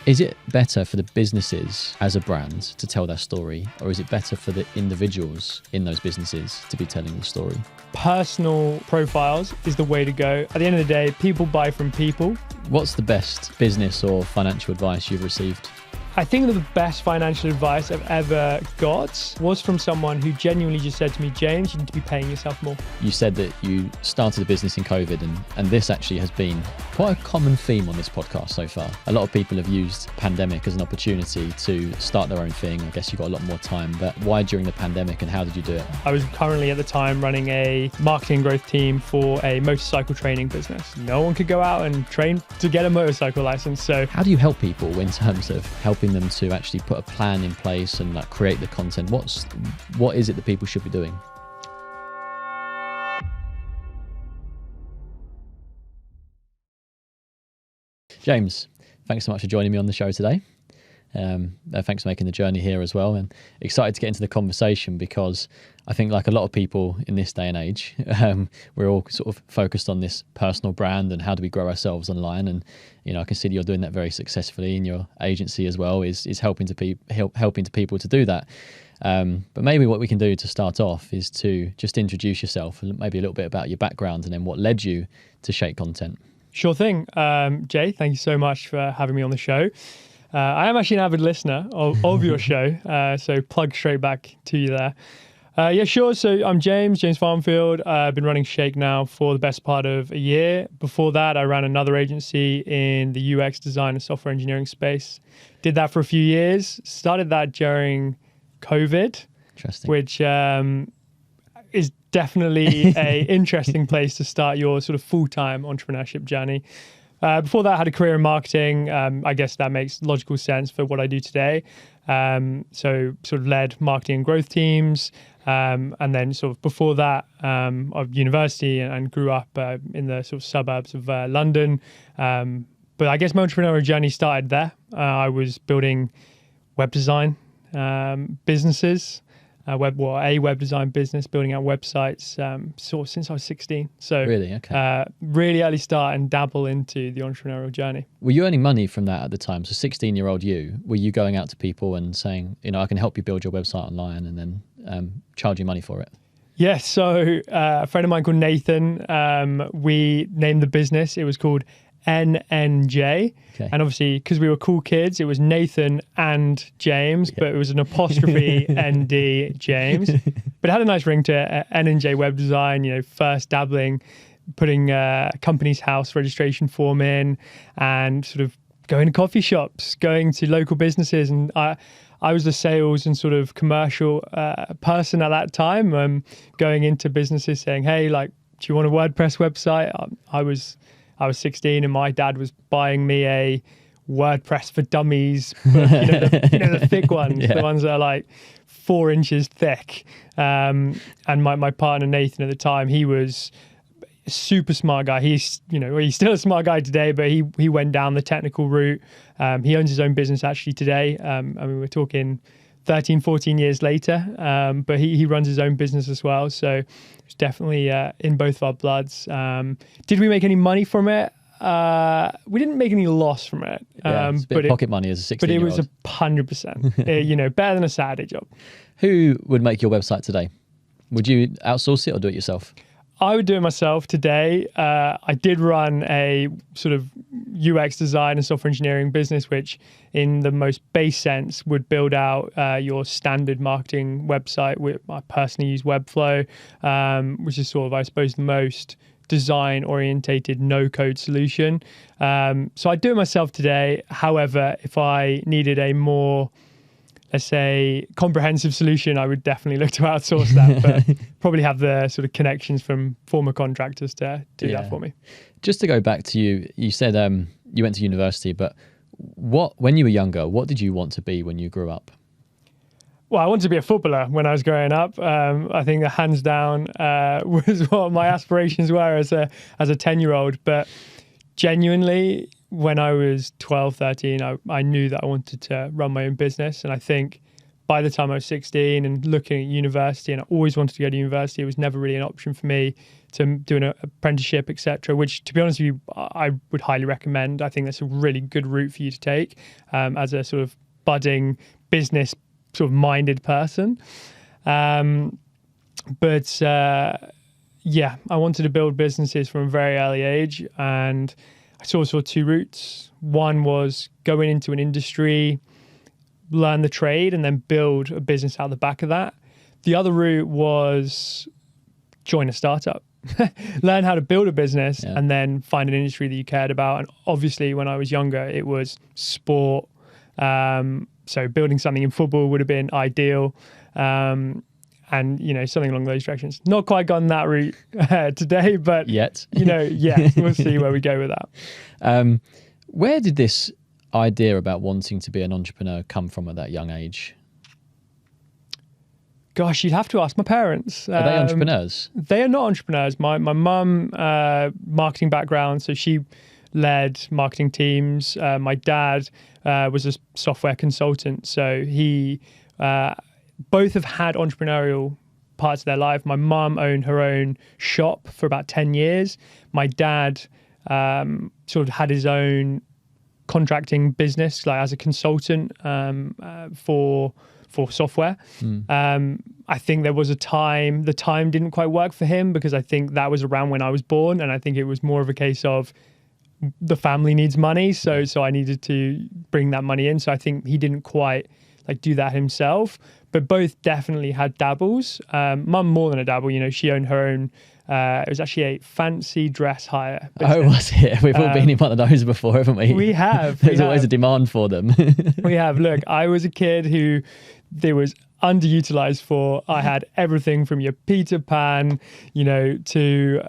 Is it better for the businesses as a brand to tell their story, or is it better for the individuals in those businesses to be telling the story? Personal profiles is the way to go. At the end of the day, people buy from people. What's the best business or financial advice you've received? I think that the best financial advice I've ever got was from someone who genuinely just said to me, James, you need to be paying yourself more. You said that you started a business in COVID, and this actually has been quite a common theme on this podcast so far. A lot of people have used pandemic as an opportunity to start their own thing. I guess you got a lot more time, but why during the pandemic and how did you do it? I was currently at the time running a marketing and growth team for a motorcycle training business. No one could go out and train to get a motorcycle license. So how do you help people in terms of helping them to actually put a plan in place and like create the content? What is it that people should be doing? James, thanks so much for joining me on the show today. Thanks for making the journey here as well, and excited to get into the conversation because I think like a lot of people in this day and age, we're all sort of focused on this personal brand and how do we grow ourselves online. And you know, I can see you're doing that very successfully in your agency as well. Is helping people to do that. But maybe what we can do to start off is to just introduce yourself and maybe a little bit about your background and then what led you to Shake Content. Sure thing. Jay, thank you so much for having me on the show. I am actually an avid listener of your show, so plug straight back to you there. Yeah, sure. So I'm James Farnfield. I've been running Shake now for the best part of a year. Before that, I ran another agency in the UX design and software engineering space. Did that for a few years. Started that during COVID, Interesting. which is definitely a interesting place to start your sort of full-time entrepreneurship journey. Before that, I had a career in marketing. I guess that makes logical sense for what I do today. So sort of led marketing and growth teams. And then sort of before that, of university and grew up in the sort of suburbs of London. But I guess my entrepreneurial journey started there. I was building web design businesses. A web design business, building out websites, sort of since I was 16. So really, okay. Really early start and dabble into the entrepreneurial journey. Were you earning money from that at the time? So 16-year-old you, were you going out to people and saying, you know, I can help you build your website online and then charging money for it? Yeah, so a friend of mine called Nathan, we named the business. It was called NNJ. Okay. And obviously, because we were cool kids, it was Nathan and James, but it was an apostrophe ND James. But it had a nice ring to it. NNJ Web Design, you know, first dabbling, putting a company's house registration form in and sort of going to coffee shops, going to local businesses. And I was the sales and sort of commercial person at that time, going into businesses saying, hey, like, do you want a WordPress website? I was 16 and my dad was buying me a WordPress for Dummies book, the thick ones, Yeah. the ones that are like 4 inches thick. And my partner Nathan at the time, he was a super smart guy. He's still a smart guy today, but he went down the technical route. He owns his own business actually today. I mean, we're talking 13, 14 years later, but he runs his own business as well. So it's definitely in both of our bloods. Did we make any money from it? We didn't make any loss from it. It's a bit of pocket money as a 16-year-old. But it was 100%, better than a Saturday job. Who would make your website today? Would you outsource it or do it yourself? I would do it myself today. I did run a sort of UX design and software engineering business, which in the most base sense would build out your standard marketing website. I personally use Webflow, which is sort of, I suppose, the most design-orientated no-code solution. So I do it myself today. However, if I needed a more, let's say, comprehensive solution, I would definitely look to outsource that, but probably have the sort of connections from former contractors to do that for me. Just to go back to you said you went to university, but when you were younger, what did you want to be when you grew up? Well, I wanted to be a footballer when I was growing up. I think that hands down was what my aspirations were as a 10-year-old. But genuinely, when I was 12, 13, I knew that I wanted to run my own business. And I think by the time I was 16 and looking at university, and I always wanted to go to university, it was never really an option for me to do an apprenticeship, etc., which, to be honest with you, I would highly recommend. I think that's a really good route for you to take as a sort of budding business sort of minded person. But yeah, I wanted to build businesses from a very early age, and I saw two routes. One was going into an industry, learn the trade, and then build a business out the back of that. The other route was join a startup, learn how to build a business, and then find an industry that you cared about. And obviously, when I was younger, it was sport. So building something in football would have been ideal. And, you know, something along those directions. Not quite gone that route today, but, yet. You know, yeah, we'll see where we go with that. Where did this idea about wanting to be an entrepreneur come from at that young age? Gosh, you'd have to ask my parents. Are they entrepreneurs? They are not entrepreneurs. My mum, marketing background, so she led marketing teams. My dad was a software consultant, so he... both have had entrepreneurial parts of their life. My mum owned her own shop for about 10 years. My dad sort of had his own contracting business, like as a consultant for software. I think there was a time, the time didn't quite work for him, because I think that was around when I was born, and I think it was more of a case of the family needs money, so I needed to bring that money in. So I think he didn't quite like do that himself, but both definitely had dabbles. Mum more than a dabble, you know, she owned her own, it was actually a fancy dress hire business. Oh, was it? We've all been in one of those before, haven't we? We have. There's always a demand for them. We have. Look, I was a kid who there was underutilized for. I had everything from your Peter Pan, you know, to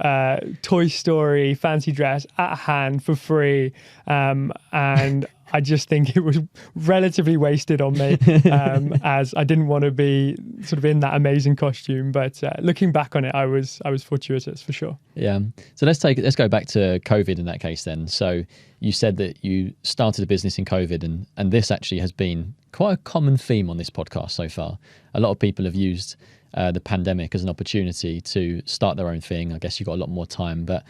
Toy Story, fancy dress at hand for free. And I just think it was relatively wasted on me, as I didn't want to be sort of in that amazing costume. But looking back on it, I was fortuitous for sure. Yeah. So let's go back to COVID in that case then. So you said that you started a business in COVID, and this actually has been quite a common theme on this podcast so far. A lot of people have used the pandemic as an opportunity to start their own thing. I guess you got a lot more time, but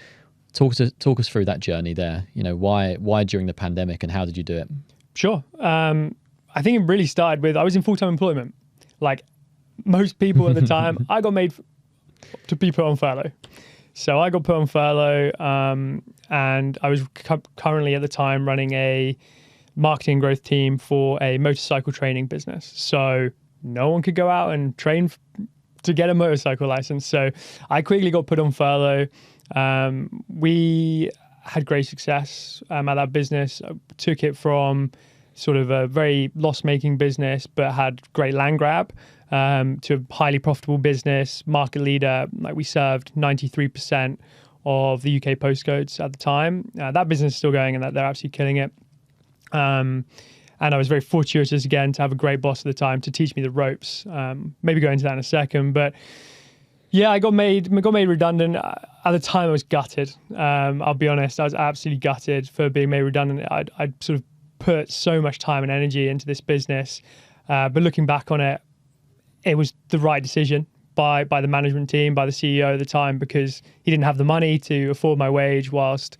talk us through that journey there. You know, why during the pandemic, and how did you do it? Sure. I think it really started with, I was in full-time employment. Like most people at the time, I got made to be put on furlough. So I got put on furlough, and I was currently at the time running a marketing growth team for a motorcycle training business. So no one could go out and train to get a motorcycle license. So I quickly got put on furlough. We had great success at that business. I took it from sort of a very loss-making business, but had great land grab, to a highly profitable business, market leader. Like we served 93% of the UK postcodes at the time. That business is still going, and they're absolutely killing it. And I was very fortuitous again to have a great boss at the time to teach me the ropes. Maybe go into that in a second, but yeah, I got made redundant. At the time, I was gutted. I'll be honest, I was absolutely gutted for being made redundant. I'd sort of put so much time and energy into this business, but looking back on it, it was the right decision by the management team, by the CEO at the time, because he didn't have the money to afford my wage whilst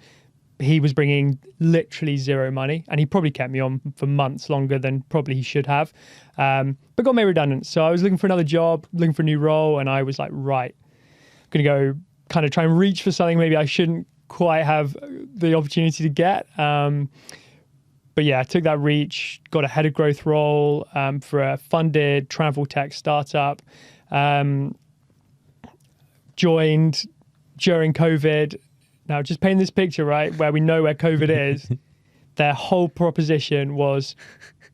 he was bringing literally zero money, and he probably kept me on for months longer than probably he should have, but got made redundant. So I was looking for another job, looking for a new role, and I was like, right, I'm going to go kind of try and reach for something maybe I shouldn't quite have the opportunity to get. But yeah, I took that reach, got a head of growth role for a funded travel tech startup, joined during COVID. Now, just paint this picture, right, where we know where COVID is. Their whole proposition was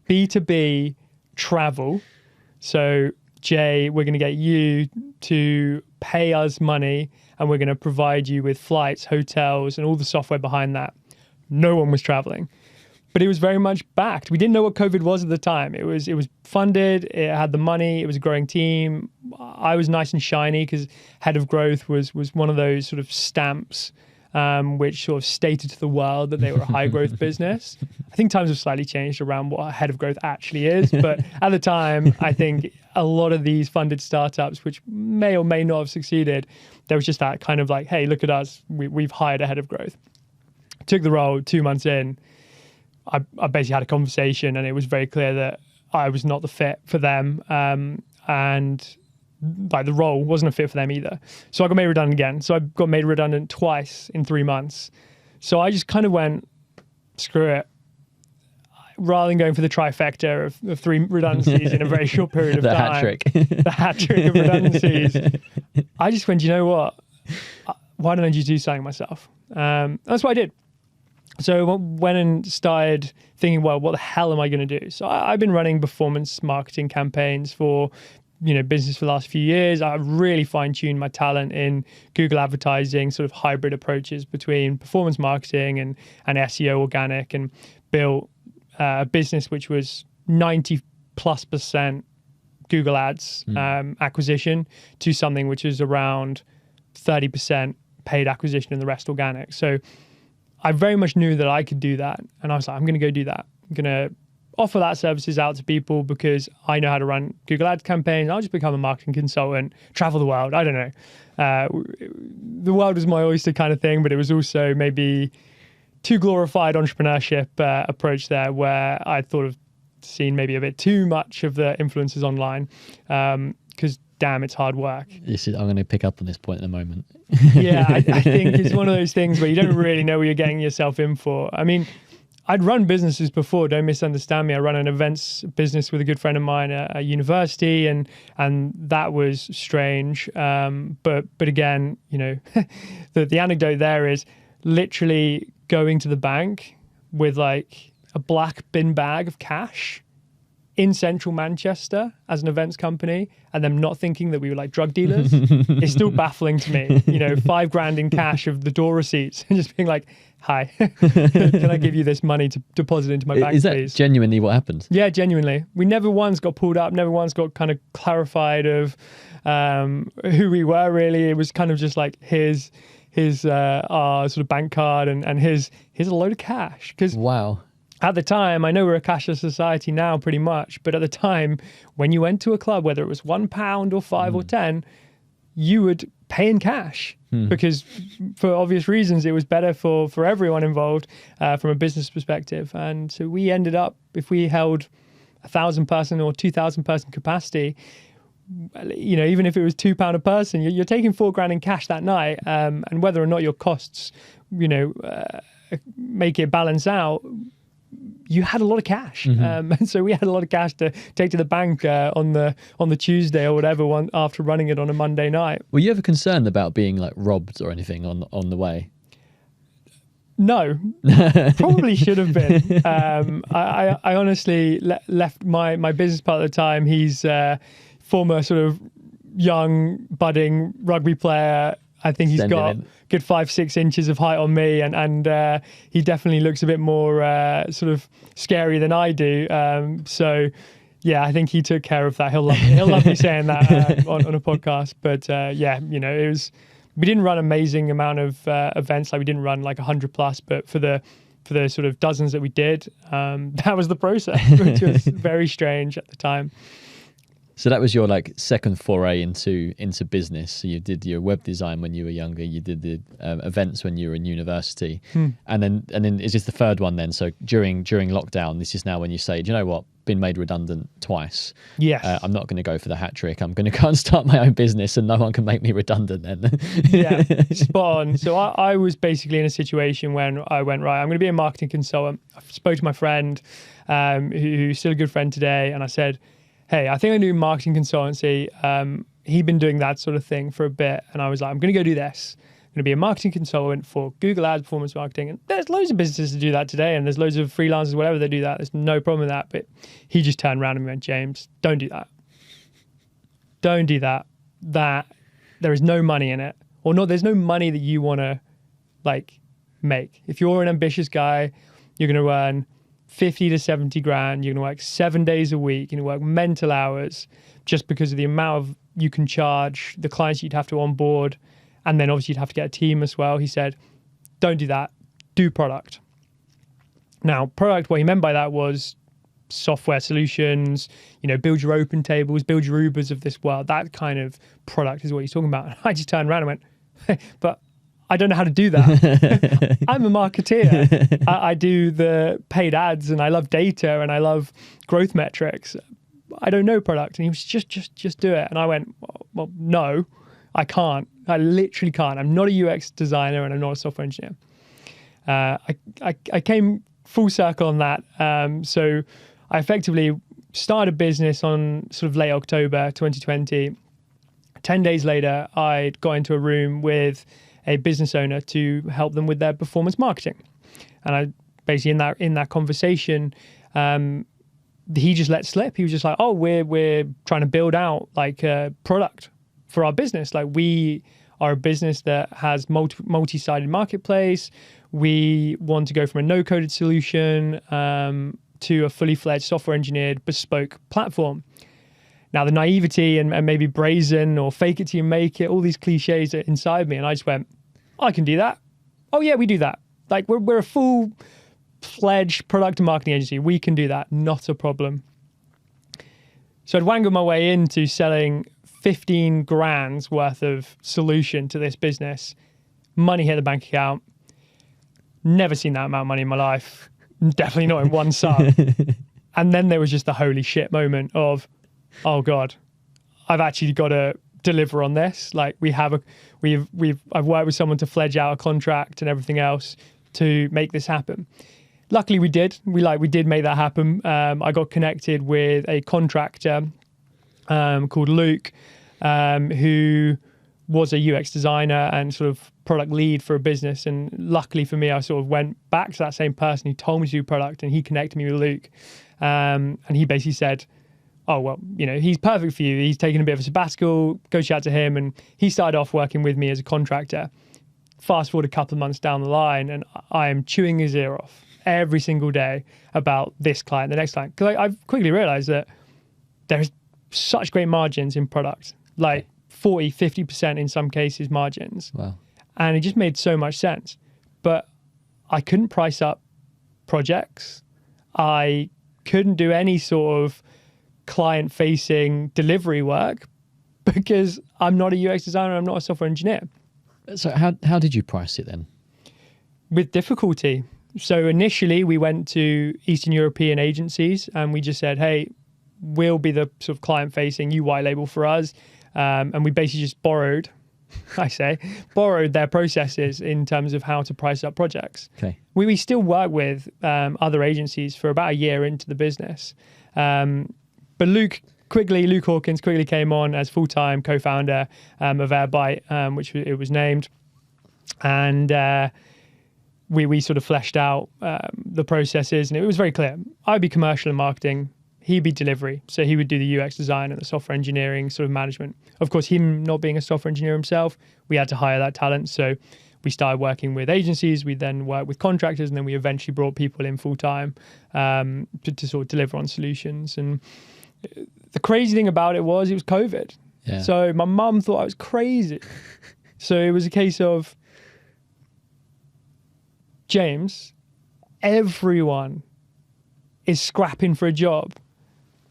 B2B travel. So, Jay, we're going to get you to pay us money, and we're going to provide you with flights, hotels, and all the software behind that. No one was traveling. But it was very much backed. We didn't know what COVID was at the time. It was funded, it had the money, it was a growing team. I was nice and shiny because head of growth was one of those sort of stamps which sort of stated to the world that they were a high growth business. I think times have slightly changed around what a head of growth actually is. But at the time, I think a lot of these funded startups, which may or may not have succeeded, there was just that kind of like, hey, look at us. We've hired a head of growth. Took the role 2 months in. I basically had a conversation, and it was very clear that I was not the fit for them. And like the role wasn't a fit for them either. So I got made redundant again. So I got made redundant twice in 3 months. So I just kind of went, screw it. Rather than going for the trifecta of 3 redundancies in a very short period of time. Hat trick. The hat trick of redundancies. I just went, you know what? Why don't I just do something myself? That's what I did. So I went and started thinking, well, what the hell am I going to do? So I've been running performance marketing campaigns for business for the last few years. I've really fine-tuned my talent in Google advertising, sort of hybrid approaches between performance marketing and SEO organic, and built a business which was 90+% Google ads acquisition to something which is around 30% paid acquisition and the rest organic. So I very much knew that I could do that. And I was like, I'm going to go do that. I'm going to offer that services out to people because I know how to run Google Ads campaigns. I'll just become a marketing consultant, travel the world. I don't know. The world was my oyster kind of thing, but it was also maybe too glorified entrepreneurship approach there, where I thought of seeing maybe a bit too much of the influences online because damn, it's hard work. I'm going to pick up on this point in a moment. Yeah, I think it's one of those things where you don't really know what you're getting yourself in for. I mean, I'd run businesses before, don't misunderstand me. I run an events business with a good friend of mine at university, and that was strange. But again, the anecdote there is literally going to the bank with like a black bin bag of cash in central Manchester as an events company, and them not thinking that we were like drug dealers. It's still baffling to me. $5,000 in cash of the door receipts, and just being like, hi, can I give you this money to deposit into my bank, Is that please? genuinely what happened? Yeah, genuinely. We never once got pulled up, never once got kind of clarified of who we were really. It was kind of just like, here's our sort of bank card, and here's a load of cash. Because wow. At the time, I know we're a cashless society now pretty much, but at the time, when you went to a club, whether it was £1 or 5 or 10, you would pay in cash because for obvious reasons, it was better for everyone involved from a business perspective. And so we ended up, if we held 1,000 person or 2,000 person capacity, even if it was £2 a person, you're taking £4,000 in cash that night. And whether or not your costs, make it balance out, you had a lot of cash. And so we had a lot of cash to take to the bank on the Tuesday or whatever after running it on a Monday night. Were you ever concerned about being like robbed or anything on the way? No, probably should have been. I honestly left my business partner at the time. He's former sort of young budding rugby player. I think he's got good 5-6 inches of height on me, and he definitely looks a bit more sort of scary than I do. So yeah, I think he took care of that. He'll love me saying that on a podcast. But it was. We didn't run amazing amount of events. Like we didn't run like 100+, but for the sort of dozens that we did, that was the process, which was very strange at the time. So that was your like second foray into business. So you did your web design when you were younger. You did the events when you were in university, and then is this the third one then? So during lockdown, this is now when you say, do you know what? Been made redundant twice. Yes. I'm not going to go for the hat trick. I'm going to go and start my own business, and no one can make me redundant then. Yeah, spot on. So I was basically in a situation when I went, right, I'm going to be a marketing consultant. I spoke to my friend, who's still a good friend today, and I said, hey, I think I do marketing consultancy. He'd been doing that sort of thing for a bit. And I was like, I'm going to go do this. I'm going to be a marketing consultant for Google Ads performance marketing. And there's loads of businesses that do that today. And there's loads of freelancers, whatever, they do that. There's no problem with that. But he just turned around and went, James, don't do that. Don't do that. There is no money in it. Or no, there's no money that you want to like make. If you're an ambitious guy, you're going to earn 50 to 70 grand, you're going to work 7 days a week, you're going to work mental hours just because of the amount of you can charge, the clients you'd have to onboard, and then obviously you'd have to get a team as well. He said, don't do that. Do product. Now, product, what he meant by that was software solutions, build your open tables, build your Ubers of this world. That kind of product is what he's talking about. And I just turned around and went, but I don't know how to do that. I'm a marketeer. I do the paid ads, and I love data, and I love growth metrics. I don't know product. And he was just do it. And I went, well, no, I can't. I literally can't. I'm not a UX designer, and I'm not a software engineer. I came full circle on that. So I effectively started a business on sort of late October 2020. 10 days later, I got into a room with a business owner to help them with their performance marketing. And I basically in that conversation, he just let slip. He was just like, oh, we're trying to build out like a product for our business. Like, we are a business that has multi-sided marketplace. We want to go from a no-coded solution to a fully fledged software engineered bespoke platform. Now, the naivety and maybe brazen or fake it till you make it, all these cliches are inside me. And I just went, I can do that. Oh yeah, we do that. Like, we're a full-fledged product and marketing agency. We can do that. Not a problem. So I'd wangled my way into selling 15 grand's worth of solution to this business. Money hit the bank account. Never seen that amount of money in my life. Definitely not in one sum. And then there was just the holy shit moment of, oh God, I've actually got to deliver on this. Like, I've worked with someone to fledge out a contract and everything else to make this happen. Luckily we did. We did make that happen. I got connected with a contractor called Luke, who was a UX designer and sort of product lead for a business. And luckily for me, I sort of went back to that same person who told me to do product, and he connected me with Luke. And he basically said, oh, well, he's perfect for you. He's taking a bit of a sabbatical, go chat to him. And he started off working with me as a contractor. Fast forward a couple of months down the line, and I am chewing his ear off every single day about this client, the next client. Because I've quickly realized that there's such great margins in product, like 40, 50% in some cases margins. Wow. And it just made so much sense. But I couldn't price up projects. I couldn't do any sort of client-facing delivery work because I'm not a UX designer, I'm not a software engineer. So how did you price it then? With difficulty. So initially we went to Eastern European agencies and we just said, hey, we'll be the sort of client-facing, you white label for us. And we basically just borrowed their processes in terms of how to price up projects. Okay. We still work with other agencies for about a year into the business. But Luke Hawkins quickly came on as full-time co-founder of Airbyte, which it was named. And we sort of fleshed out the processes, and it was very clear. I'd be commercial and marketing. He'd be delivery. So he would do the UX design and the software engineering sort of management. Of course, him not being a software engineer himself, we had to hire that talent. So we started working with agencies. We then worked with contractors, and then we eventually brought people in full-time to sort of deliver on solutions. And the crazy thing about it was COVID. Yeah. So my mum thought I was crazy. So it was a case of, James, everyone is scrapping for a job,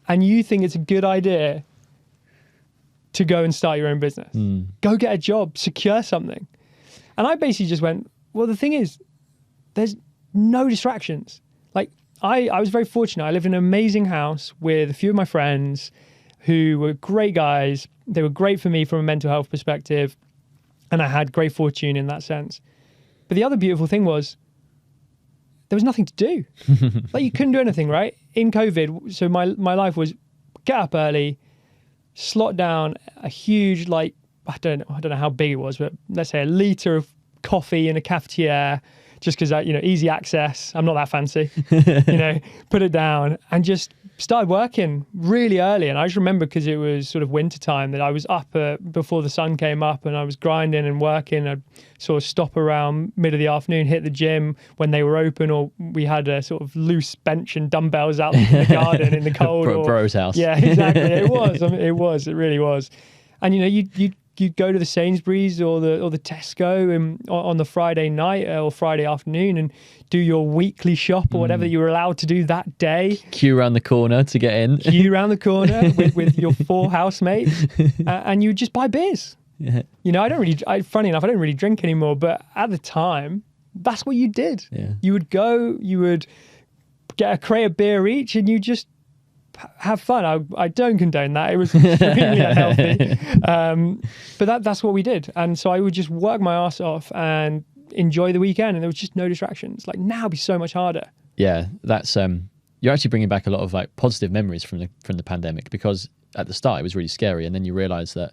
and you think it's a good idea to go and start your own business. Go get a job, secure something. And I basically just went, well, the thing is, there's no distractions. Like, I was very fortunate. I lived in an amazing house with a few of my friends who were great guys. They were great for me from a mental health perspective, and I had great fortune in that sense. But the other beautiful thing was, there was nothing to do. Like, you couldn't do anything, right? In COVID, so my life was get up early, slot down a huge, like, I don't know how big it was, but let's say a liter of coffee in a cafetiere, just because, easy access. I'm not that fancy. Put it down and just started working really early. And I just remember, because it was sort of winter time, that I was up before the sun came up, and I was grinding and working. I'd sort of stop around mid of the afternoon, hit the gym when they were open, or we had a sort of loose bench and dumbbells out in the garden in the cold. Bro's house. Yeah, exactly. It was. It really was. And you'd you'd go to the Sainsbury's or the Tesco on the Friday night or Friday afternoon and do your weekly shop or whatever you were allowed to do that day. Queue around the corner to get in. Queue around the corner with your 4 housemates, and you just buy beers. Yeah. You know, funny enough, I don't really drink anymore, but at the time, that's what you did. Yeah. You would go, you would get a crate of beer each, and you just have fun. I don't condone that. It was extremely unhealthy. But that's what we did. And so I would just work my ass off and enjoy the weekend, and there was just no distractions. Like, now it'd be so much harder. Yeah, that's you're actually bringing back a lot of like positive memories from the pandemic, because at the start it was really scary, and then you realize that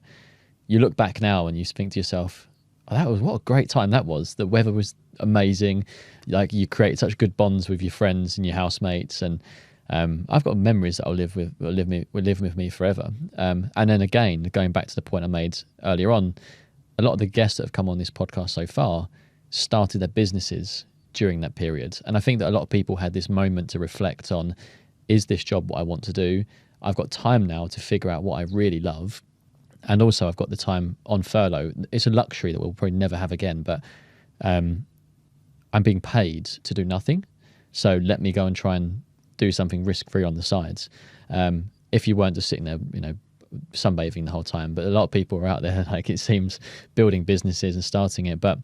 you look back now and you think to yourself, oh, what a great time that was. The weather was amazing. Like, you create such good bonds with your friends and your housemates, and I've got memories that will live with me forever. And then again, going back to the point I made earlier on, a lot of the guests that have come on this podcast so far started their businesses during that period. And I think that a lot of people had this moment to reflect on, is this job what I want to do? I've got time now to figure out what I really love. And also I've got the time on furlough. It's a luxury that we'll probably never have again, but I'm being paid to do nothing. So let me go and try and do something risk-free on the sides. If you weren't just sitting there, you know, sunbathing the whole time. But a lot of people are out there, like, it seems, building businesses and starting it. But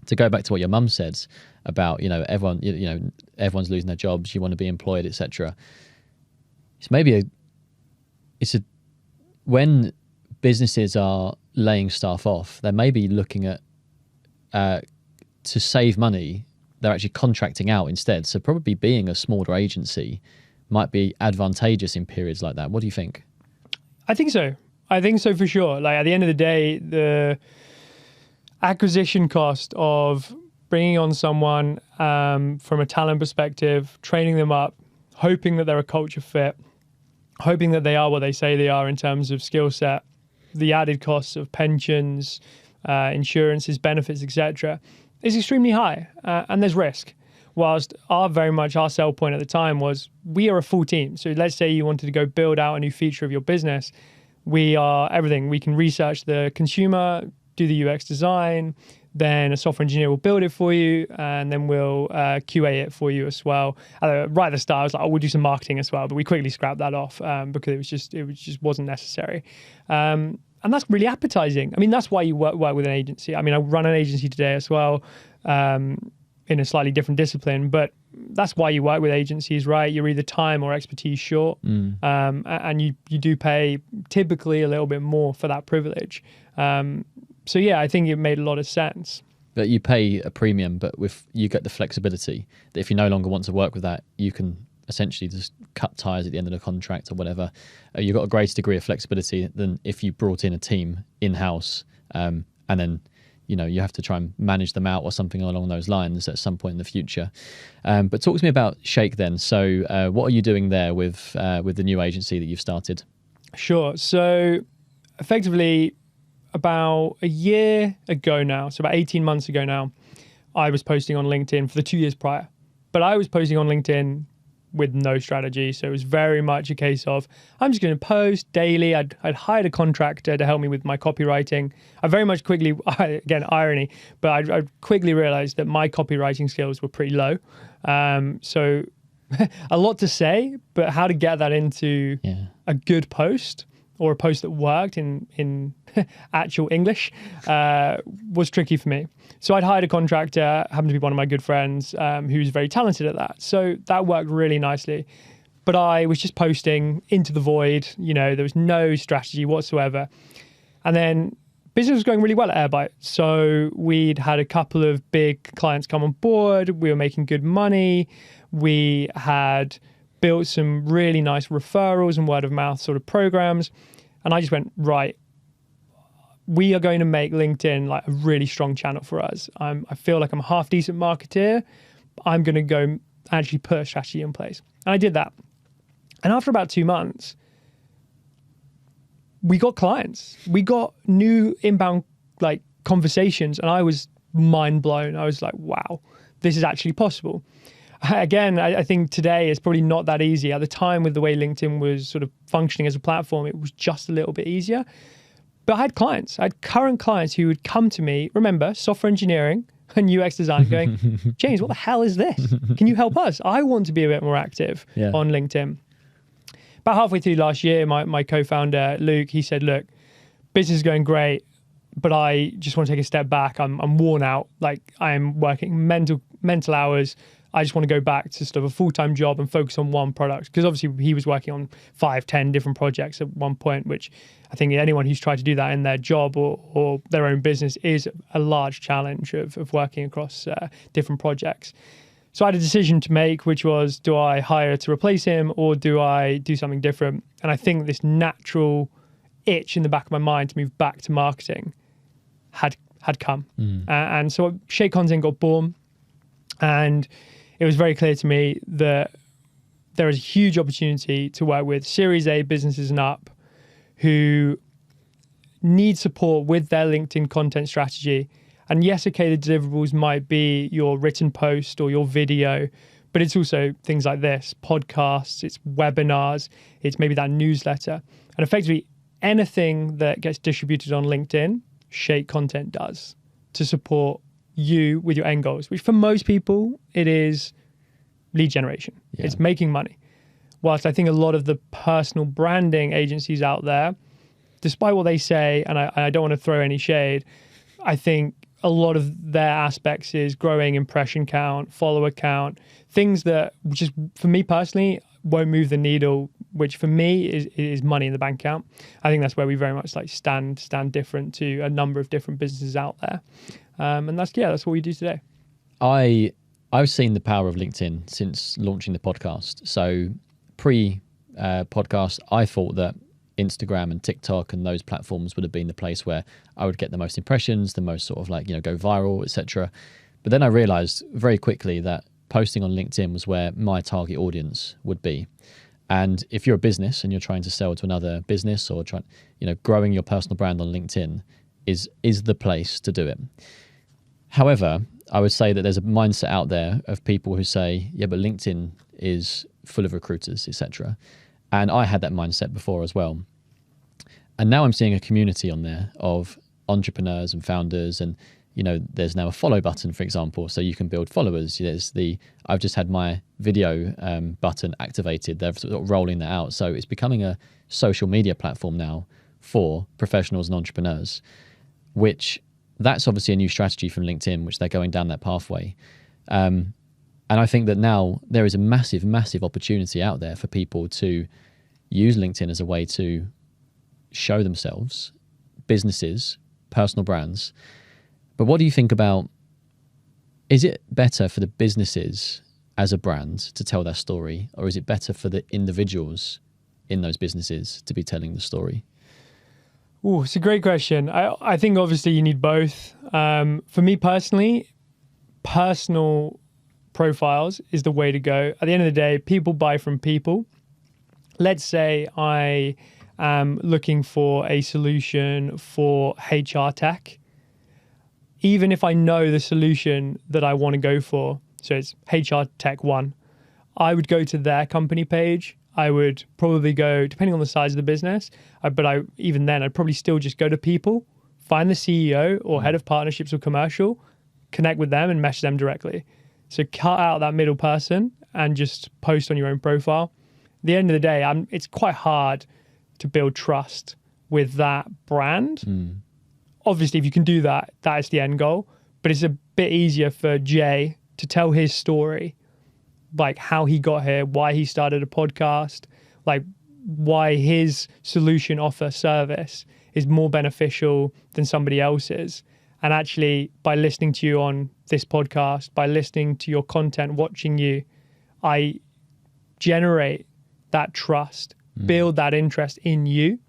to go back to what your mum said about, you know, everyone's losing their jobs, you want to be employed, etc. When businesses are laying staff off, they may be looking at to save money, they're actually contracting out instead. So probably being a smaller agency might be advantageous in periods like that. What do you think? I think so for sure. Like, at the end of the day, the acquisition cost of bringing on someone from a talent perspective, training them up, hoping that they're a culture fit, hoping that they are what they say they are in terms of skill set, the added costs of pensions, insurances, benefits, etc., is extremely high, and there's risk. Whilst our sell point at the time was, we are a full team. So let's say you wanted to go build out a new feature of your business. We are everything. We can research the consumer, do the UX design, then a software engineer will build it for you, and then we'll QA it for you as well. Right at the start, I was like, we'll do some marketing as well, but we quickly scrapped that off because it just wasn't necessary. And that's really appetizing. I mean, that's why you work with an agency. I mean, I run an agency today as well, in a slightly different discipline, but that's why you work with agencies, right? You're either time or expertise short, and you do pay typically a little bit more for that privilege. So yeah, I think it made a lot of sense. But you pay a premium, but you get the flexibility that if you no longer want to work with that, you can essentially just cut ties at the end of the contract or whatever. You've got a greater degree of flexibility than if you brought in a team in-house, and then, you know, you have to try and manage them out or something along those lines at some point in the future. But talk to me about Shake then. So what are you doing there with the new agency that you've started? Sure. So effectively, about a year ago now, so about 18 months ago now, I was posting on LinkedIn for the 2 years prior. But I was posting on LinkedIn with no strategy. So it was very much a case of, I'm just going to post daily. I'd hired a contractor to help me with my copywriting. I very much quickly, again, irony, but I quickly realized that my copywriting skills were pretty low. So a lot to say, but how to get that into a good post or a post that worked in actual English was tricky for me. So I'd hired a contractor, happened to be one of my good friends, who's very talented at that. So that worked really nicely. But I was just posting into the void, you know, there was no strategy whatsoever. And then business was going really well at Airbite. So we'd had a couple of big clients come on board. We were making good money. We had built some really nice referrals and word of mouth sort of programs. And I just went, right, we are going to make LinkedIn like a really strong channel for us. I feel like I'm a half decent marketeer. I'm going to go actually put a strategy in place. And I did that. And after about 2 months, we got clients. We got new inbound like conversations, and I was mind blown. I was like, wow, this is actually possible. Again, I think today it's probably not that easy. At the time, with the way LinkedIn was sort of functioning as a platform, it was just a little bit easier. But I had clients, I had current clients who would come to me, remember, software engineering and UX design, going, James, what the hell is this? Can you help us? I want to be a bit more active on LinkedIn. About halfway through last year, my co-founder, Luke, he said, look, business is going great, but I just want to take a step back. I'm worn out. Like, I am working mental hours. I just want to go back to sort of a full-time job and focus on one product. Because obviously he was working on 5-10 different projects at one point, which I think anyone who's tried to do that in their job or their own business is a large challenge of working across different projects. So I had a decision to make, which was, do I hire to replace him or do I do something different? And I think this natural itch in the back of my mind to move back to marketing had come. And so Shake Content got born, and it was very clear to me that there is a huge opportunity to work with Series A businesses and up who need support with their LinkedIn content strategy. And yes, okay, the deliverables might be your written post or your video, but it's also things like this, podcasts, it's webinars, it's maybe that newsletter. And effectively, anything that gets distributed on LinkedIn, Shake Content does to support you with your end goals, which for most people, it is lead generation. Yeah. It's making money. Whilst I think a lot of the personal branding agencies out there, despite what they say, and I don't want to throw any shade, I think a lot of their aspects is growing impression count, follower count, things that just for me personally won't move the needle, which for me is money in the bank account. I think that's where we very much like stand different to a number of different businesses out there. And that's what we do today. I've seen the power of LinkedIn since launching the podcast. So pre-podcast, I thought that Instagram and TikTok and those platforms would have been the place where I would get the most impressions, the most sort of like, go viral, etc. But then I realized very quickly that posting on LinkedIn was where my target audience would be. And if you're a business and you're trying to sell to another business or growing your personal brand on LinkedIn is the place to do it. However, I would say that there's a mindset out there of people who say, yeah, but LinkedIn is full of recruiters, etc. And I had that mindset before as well. And now I'm seeing a community on there of entrepreneurs and founders, and there's now a follow button, for example, so you can build followers. I've just had my video button activated. They're sort of rolling that out. So it's becoming a social media platform now for professionals and entrepreneurs, which that's obviously a new strategy from LinkedIn, which they're going down that pathway. And I think that now there is a massive, massive opportunity out there for people to use LinkedIn as a way to show themselves, businesses, personal brands. But what do you think about, is it better for the businesses as a brand to tell their story, or is it better for the individuals in those businesses to be telling the story? Oh, it's a great question. I think obviously you need both. For me personally, personal profiles is the way to go. At the end of the day, people buy from people. Let's say I am looking for a solution for HR tech. Even if I know the solution that I want to go for, so it's HR Tech 1, I would go to their company page. I would probably go, depending on the size of the business, even then, I'd probably still just go to people, find the CEO or head of partnerships or commercial, connect with them and message them directly. So cut out that middle person and just post on your own profile. At the end of the day, it's quite hard to build trust with that brand. Obviously, if you can do that, that is the end goal. But it's a bit easier for Jay to tell his story, like how he got here, why he started a podcast, like why his solution offer service is more beneficial than somebody else's. And actually, by listening to you on this podcast, by listening to your content, watching you, I generate that trust, build that interest in you.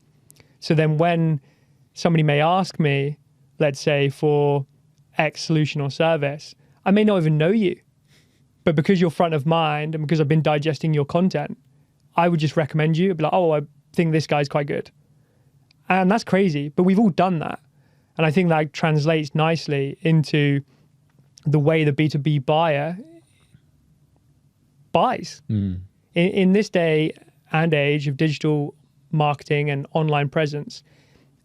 So then when somebody may ask me, let's say for X solution or service, I may not even know you. But because you're front of mind and because I've been digesting your content, I would just recommend you. I'd be like, oh, I think this guy's quite good. And that's crazy, but we've all done that. And I think that translates nicely into the way the B2B buyer buys. In this day and age of digital marketing and online presence,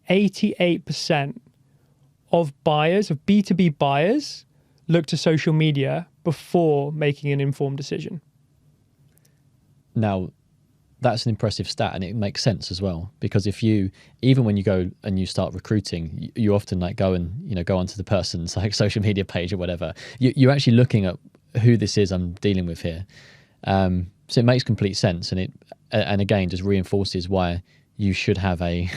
88% of buyers, of B2B buyers, look to social media before making an informed decision. Now, that's an impressive stat, and it makes sense as well, because if you, even when you go and you start recruiting, you often like go and go onto the person's like social media page or whatever. You're actually looking at who this is I'm dealing with here. So it makes complete sense, and again just reinforces why you should have a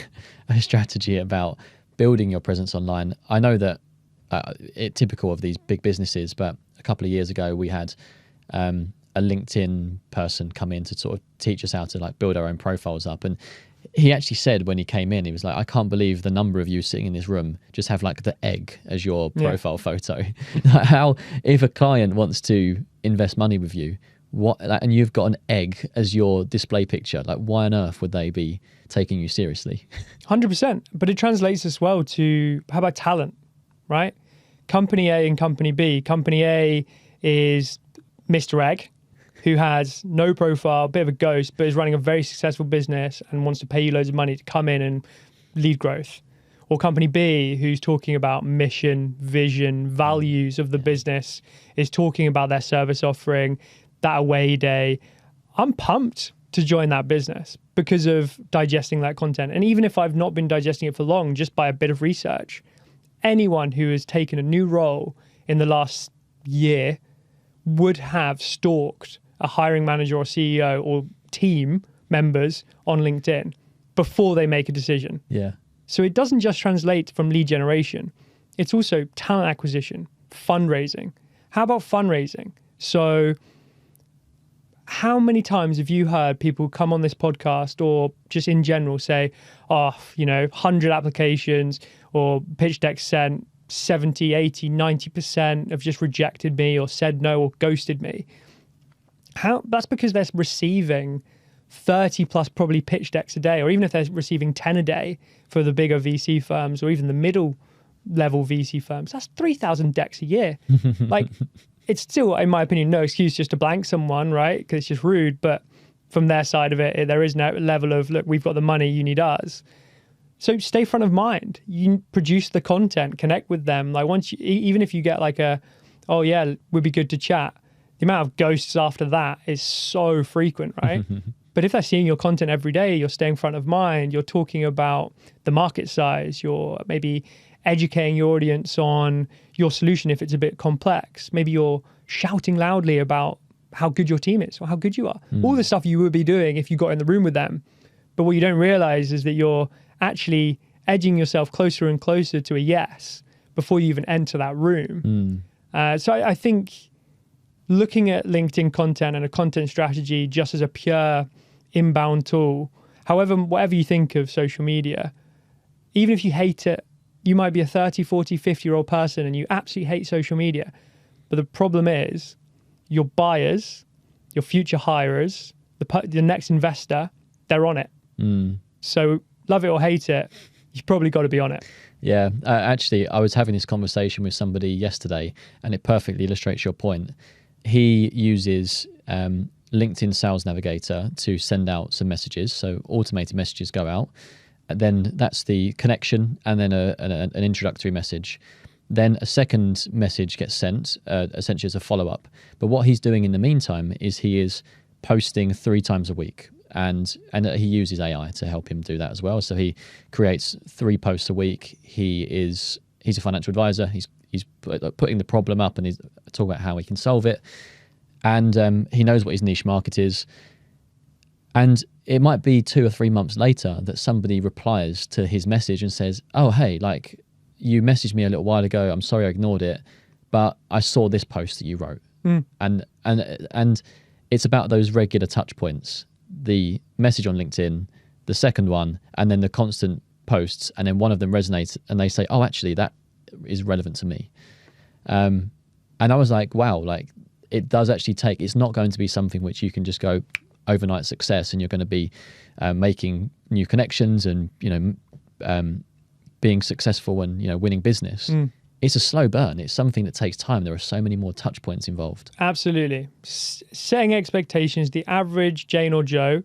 strategy about building your presence online. I know that it's typical of these big businesses, but a couple of years ago we had a LinkedIn person come in to sort of teach us how to like build our own profiles up, and he actually said when he came in, he was like, I can't believe the number of you sitting in this room just have like the egg as your profile photo. How, if a client wants to invest money with you, and you've got an egg as your display picture, like why on earth would they be taking you seriously? 100%. But it translates as well to, how about talent, right? Company A and Company B. Company A is Mr. Egg, who has no profile, bit of a ghost, but is running a very successful business and wants to pay you loads of money to come in and lead growth. Or Company B, who's talking about mission, vision, values of the business, is talking about their service offering, that away day. I'm pumped to join that business because of digesting that content. And even if I've not been digesting it for long, just by a bit of research, anyone who has taken a new role in the last year would have stalked a hiring manager or CEO or team members on LinkedIn before they make a decision. Yeah. So it doesn't just translate from lead generation. It's also talent acquisition, fundraising. How about fundraising? So how many times have you heard people come on this podcast or just in general say, 100 applications or pitch decks sent, 70, 80, 90% have just rejected me or said no or ghosted me? That's because they're receiving 30 plus probably pitch decks a day, or even if they're receiving 10 a day for the bigger VC firms or even the middle level VC firms, that's 3,000 decks a year. Like, it's still, in my opinion, no excuse just to blank someone, right? Because it's just rude. But from their side of it, there is no level of, look, we've got the money, you need us. So stay front of mind. You produce the content, connect with them. Like once, even if you get like oh yeah, would be good to chat, the amount of ghosts after that is so frequent, right? But if they're seeing your content every day, you're staying front of mind, you're talking about the market size, you're maybe educating your audience on your solution if it's a bit complex. Maybe you're shouting loudly about how good your team is or how good you are. All the stuff you would be doing if you got in the room with them. But what you don't realize is that you're actually edging yourself closer and closer to a yes before you even enter that room. So I think looking at LinkedIn content and a content strategy just as a pure inbound tool, whatever you think of social media, even if you hate it, you might be a 30, 40, 50-year-old person and you absolutely hate social media. But the problem is your buyers, your future hirers, the next investor, they're on it. So love it or hate it, you've probably got to be on it. Yeah, actually, I was having this conversation with somebody yesterday, and it perfectly illustrates your point. He uses LinkedIn Sales Navigator to send out some messages, so automated messages go out. And then that's the connection, and then an introductory message. Then a second message gets sent, essentially as a follow-up. But what he's doing in the meantime is he is posting 3 times a week. And he uses AI to help him do that as well. So he creates 3 posts a week. He's a financial advisor. He's putting the problem up and he's talking about how he can solve it. And he knows what his niche market is. And it might be 2 or 3 months later that somebody replies to his message and says, oh, hey, like you messaged me a little while ago. I'm sorry I ignored it, but I saw this post that you wrote. And it's about those regular touch points. The message on LinkedIn, the second one, and then the constant posts, and then one of them resonates and they say, oh, actually that is relevant to me. And I was like, wow, like it does actually take, it's not going to be something which you can just go overnight success and you're going to be making new connections and, being successful and, winning business. It's a slow burn. It's something that takes time. There are so many more touch points involved. Absolutely. Setting expectations, the average Jane or Joe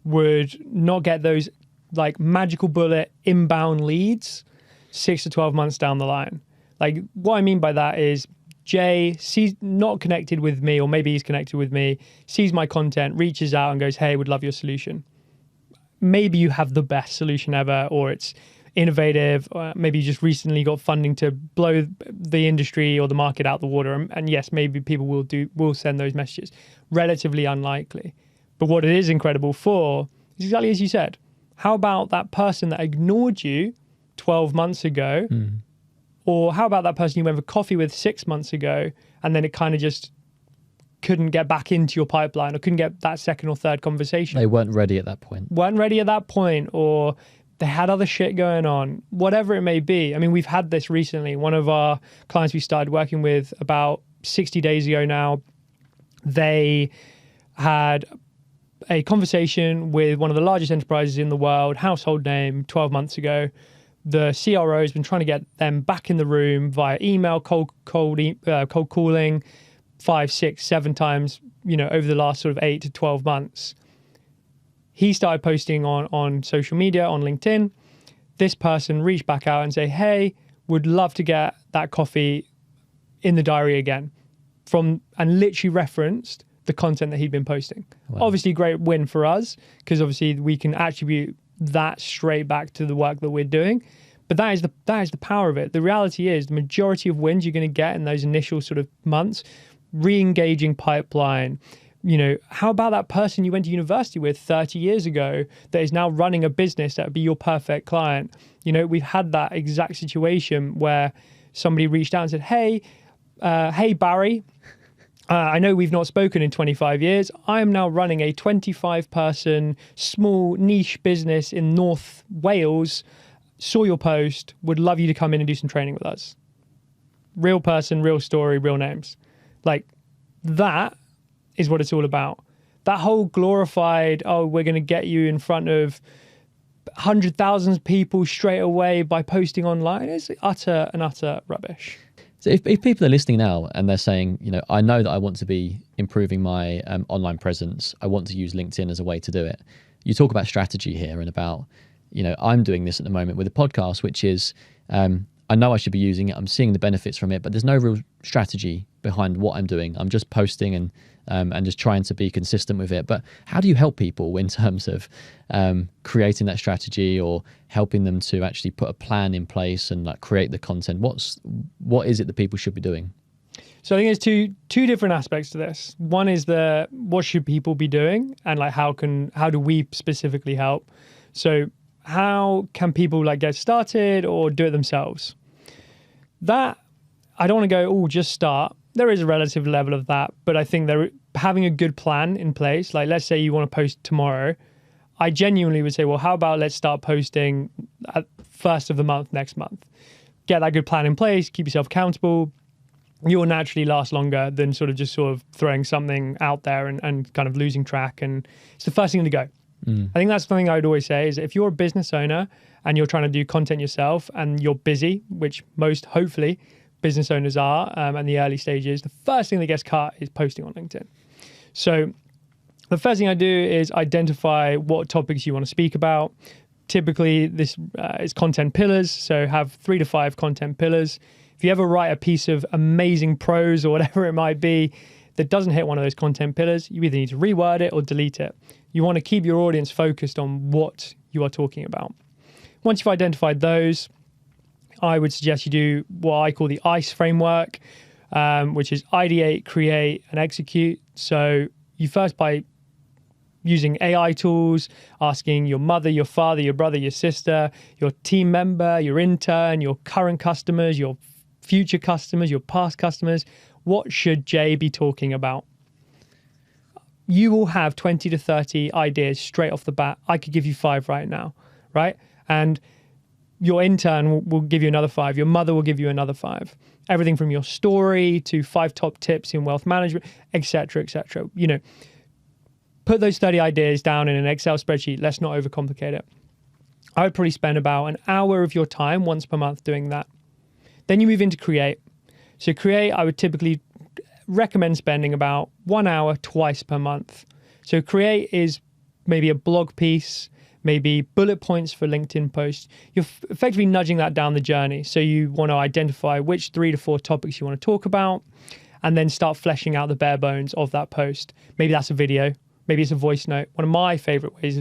would not get those like magical bullet inbound leads 6 to 12 months down the line. Like what I mean by that is Jay sees not connected with me, or maybe he's connected with me, sees my content, reaches out and goes, hey, would love your solution. Maybe you have the best solution ever, or it's innovative, or maybe you just recently got funding to blow the industry or the market out the water. And yes, maybe people will send those messages. Relatively unlikely. But what it is incredible for is exactly as you said. How about that person that ignored you 12 months ago? Or how about that person you went for coffee with 6 months ago, and then it kind of just couldn't get back into your pipeline, or couldn't get that second or third conversation? They weren't ready at that point. Or they had other shit going on, whatever it may be. I mean, we've had this recently. One of our clients we started working with about 60 days ago now, they had a conversation with one of the largest enterprises in the world, household name, 12 months ago. The CRO has been trying to get them back in the room via email, cold calling 5, 6, 7 times, over the last sort of 8 to 12 months. He started posting on social media, on LinkedIn. This person reached back out and say, hey, would love to get that coffee in the diary again, and literally referenced the content that he'd been posting. Wow. Obviously, great win for us, because obviously we can attribute that straight back to the work that we're doing. But that is the power of it. The reality is the majority of wins you're going to get in those initial sort of months, re-engaging pipeline. How about that person you went to university with 30 years ago that is now running a business that would be your perfect client? We've had that exact situation where somebody reached out and said, hey Barry, I know we've not spoken in 25 years. I am now running a 25-person small niche business in North Wales. Saw your post, would love you to come in and do some training with us. Real person, real story, real names. Like, that is what it's all about. That whole glorified, we're going to get you in front of 100,000 people straight away by posting online is utter rubbish. So if people are listening now and they're saying, I know that I want to be improving my online presence, I want to use LinkedIn as a way to do it. You talk about strategy here and about, I'm doing this at the moment with a podcast, which is, I know I should be using it. I'm seeing the benefits from it, but there's no real strategy behind what I'm doing. I'm just posting and just trying to be consistent with it. But how do you help people in terms of creating that strategy, or helping them to actually put a plan in place and like create the content? What is it that people should be doing? So I think there's two different aspects to this. One is what should people be doing, and like how do we specifically help? So how can people like get started or do it themselves? That I don't want to go, just start. There is a relative level of that, but I think having a good plan in place, like let's say you want to post tomorrow, I genuinely would say, well, how about let's start posting at first of the month next month. Get that good plan in place, keep yourself accountable. You'll naturally last longer than sort of throwing something out there and kind of losing track. And it's the first thing to go. I think that's something I would always say is if you're a business owner and you're trying to do content yourself and you're busy, which most hopefully business owners are in the early stages, the first thing that gets cut is posting on LinkedIn. So the first thing I do is identify what topics you want to speak about. Typically, this is content pillars. So have 3 to 5 content pillars. If you ever write a piece of amazing prose or whatever it might be that doesn't hit one of those content pillars, you either need to reword it or delete it. You want to keep your audience focused on what you are talking about. Once you've identified those, I would suggest you do what I call the ICE framework, which is ideate, create, and execute. So you first, by using AI tools, asking your mother, your father, your brother, your sister, your team member, your intern, your current customers, your future customers, your past customers, what should Jay be talking about? You will have 20 to 30 ideas straight off the bat. I could give you 5 right now, right? And your intern will give you another 5. Your mother will give you another 5. Everything from your story to 5 top tips in wealth management, et cetera, et cetera. Put those 30 ideas down in an Excel spreadsheet. Let's not overcomplicate it. I would probably spend about an hour of your time once per month doing that. Then you move into create. So create, I would typically recommend spending about 1 hour twice per month. So create is maybe a blog piece, maybe bullet points for LinkedIn posts. You're effectively nudging that down the journey. So you want to identify which 3 to 4 topics you want to talk about, and then start fleshing out the bare bones of that post. Maybe that's a video, maybe it's a voice note. One of my favorite ways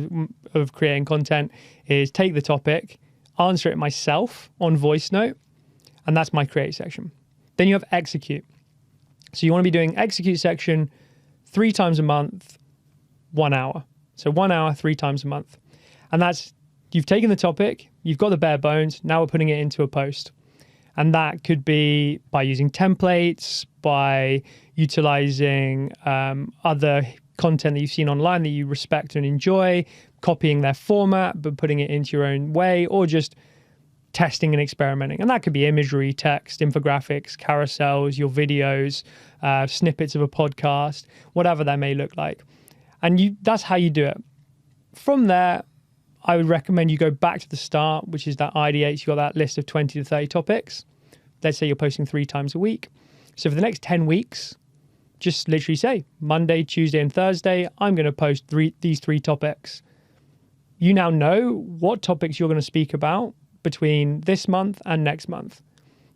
of creating content is take the topic, answer it myself on voice note, and that's my create section. Then you have execute. So you want to be doing execute section 3 times a month, 1 hour. So 1 hour, 3 times a month. And that's, you've taken the topic, you've got the bare bones, now we're putting it into a post. And that could be by using templates, by utilizing other content that you've seen online that you respect and enjoy, copying their format, but putting it into your own way, or just testing and experimenting. And that could be imagery, text, infographics, carousels, your videos, snippets of a podcast, whatever that may look like. And that's how you do it. From there, I would recommend you go back to the start, which is that ideate. You've got that list of 20 to 30 topics. Let's say you're posting 3 times a week. So for the next 10 weeks, just literally say Monday, Tuesday, and Thursday, I'm going to post these 3 topics. You now know what topics you're going to speak about between this month and next month.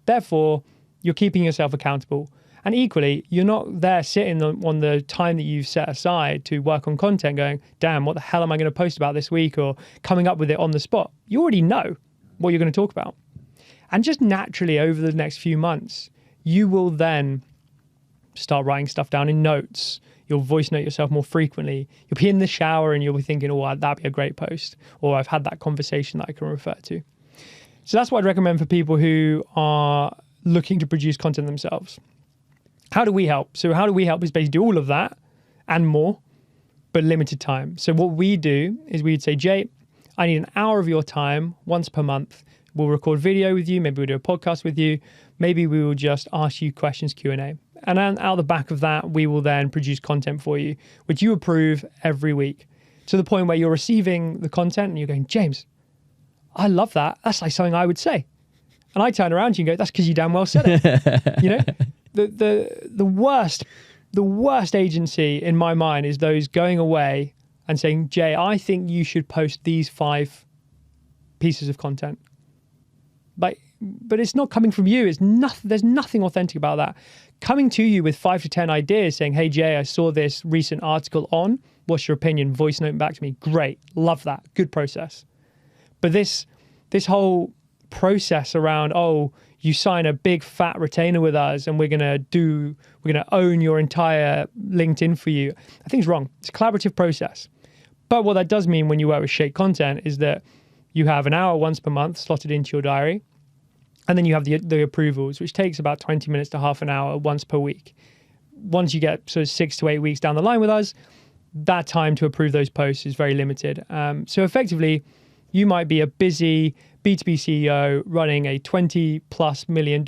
Therefore, you're keeping yourself accountable. And equally, you're not there sitting on the time that you've set aside to work on content going, damn, what the hell am I going to post about this week, or coming up with it on the spot. You already know what you're going to talk about. And just naturally over the next few months, you will then start writing stuff down in notes. You'll voice note yourself more frequently. You'll be in the shower and you'll be thinking, oh, that'd be a great post. Or I've had that conversation that I can refer to. So that's what I'd recommend for people who are looking to produce content themselves. How do we help? So how do we help is basically do all of that and more, but limited time. So what we do is we'd say, Jay, I need an hour of your time once per month. We'll record video with you. Maybe we'll do a podcast with you. Maybe we will just ask you questions, Q&A. And then out the back of that, we will then produce content for you, which you approve every week, to the point where you're receiving the content and you're going, James, I love that. That's like something I would say. And I turn around to you and go, that's because you damn well said it. You know, the worst agency in my mind is those going away and saying, Jay, I think you should post these 5 pieces of content. But it's not coming from you. There's nothing authentic about that. Coming to you with 5 to 10 ideas saying, hey, Jay, I saw this recent article on, what's your opinion? Voice note back to me. Great. Love that. Good process. But this whole process around, oh, you sign a big fat retainer with us and we're going to own your entire LinkedIn for you, I think it's wrong. It's a collaborative process. But what that does mean when you work with Shake Content is that you have an hour once per month slotted into your diary. And then you have the approvals, which takes about 20 minutes to half an hour once per week. Once you get sort of 6 to 8 weeks down the line with us, that time to approve those posts is very limited. So effectively, you might be a busy B2B CEO running a $20+ million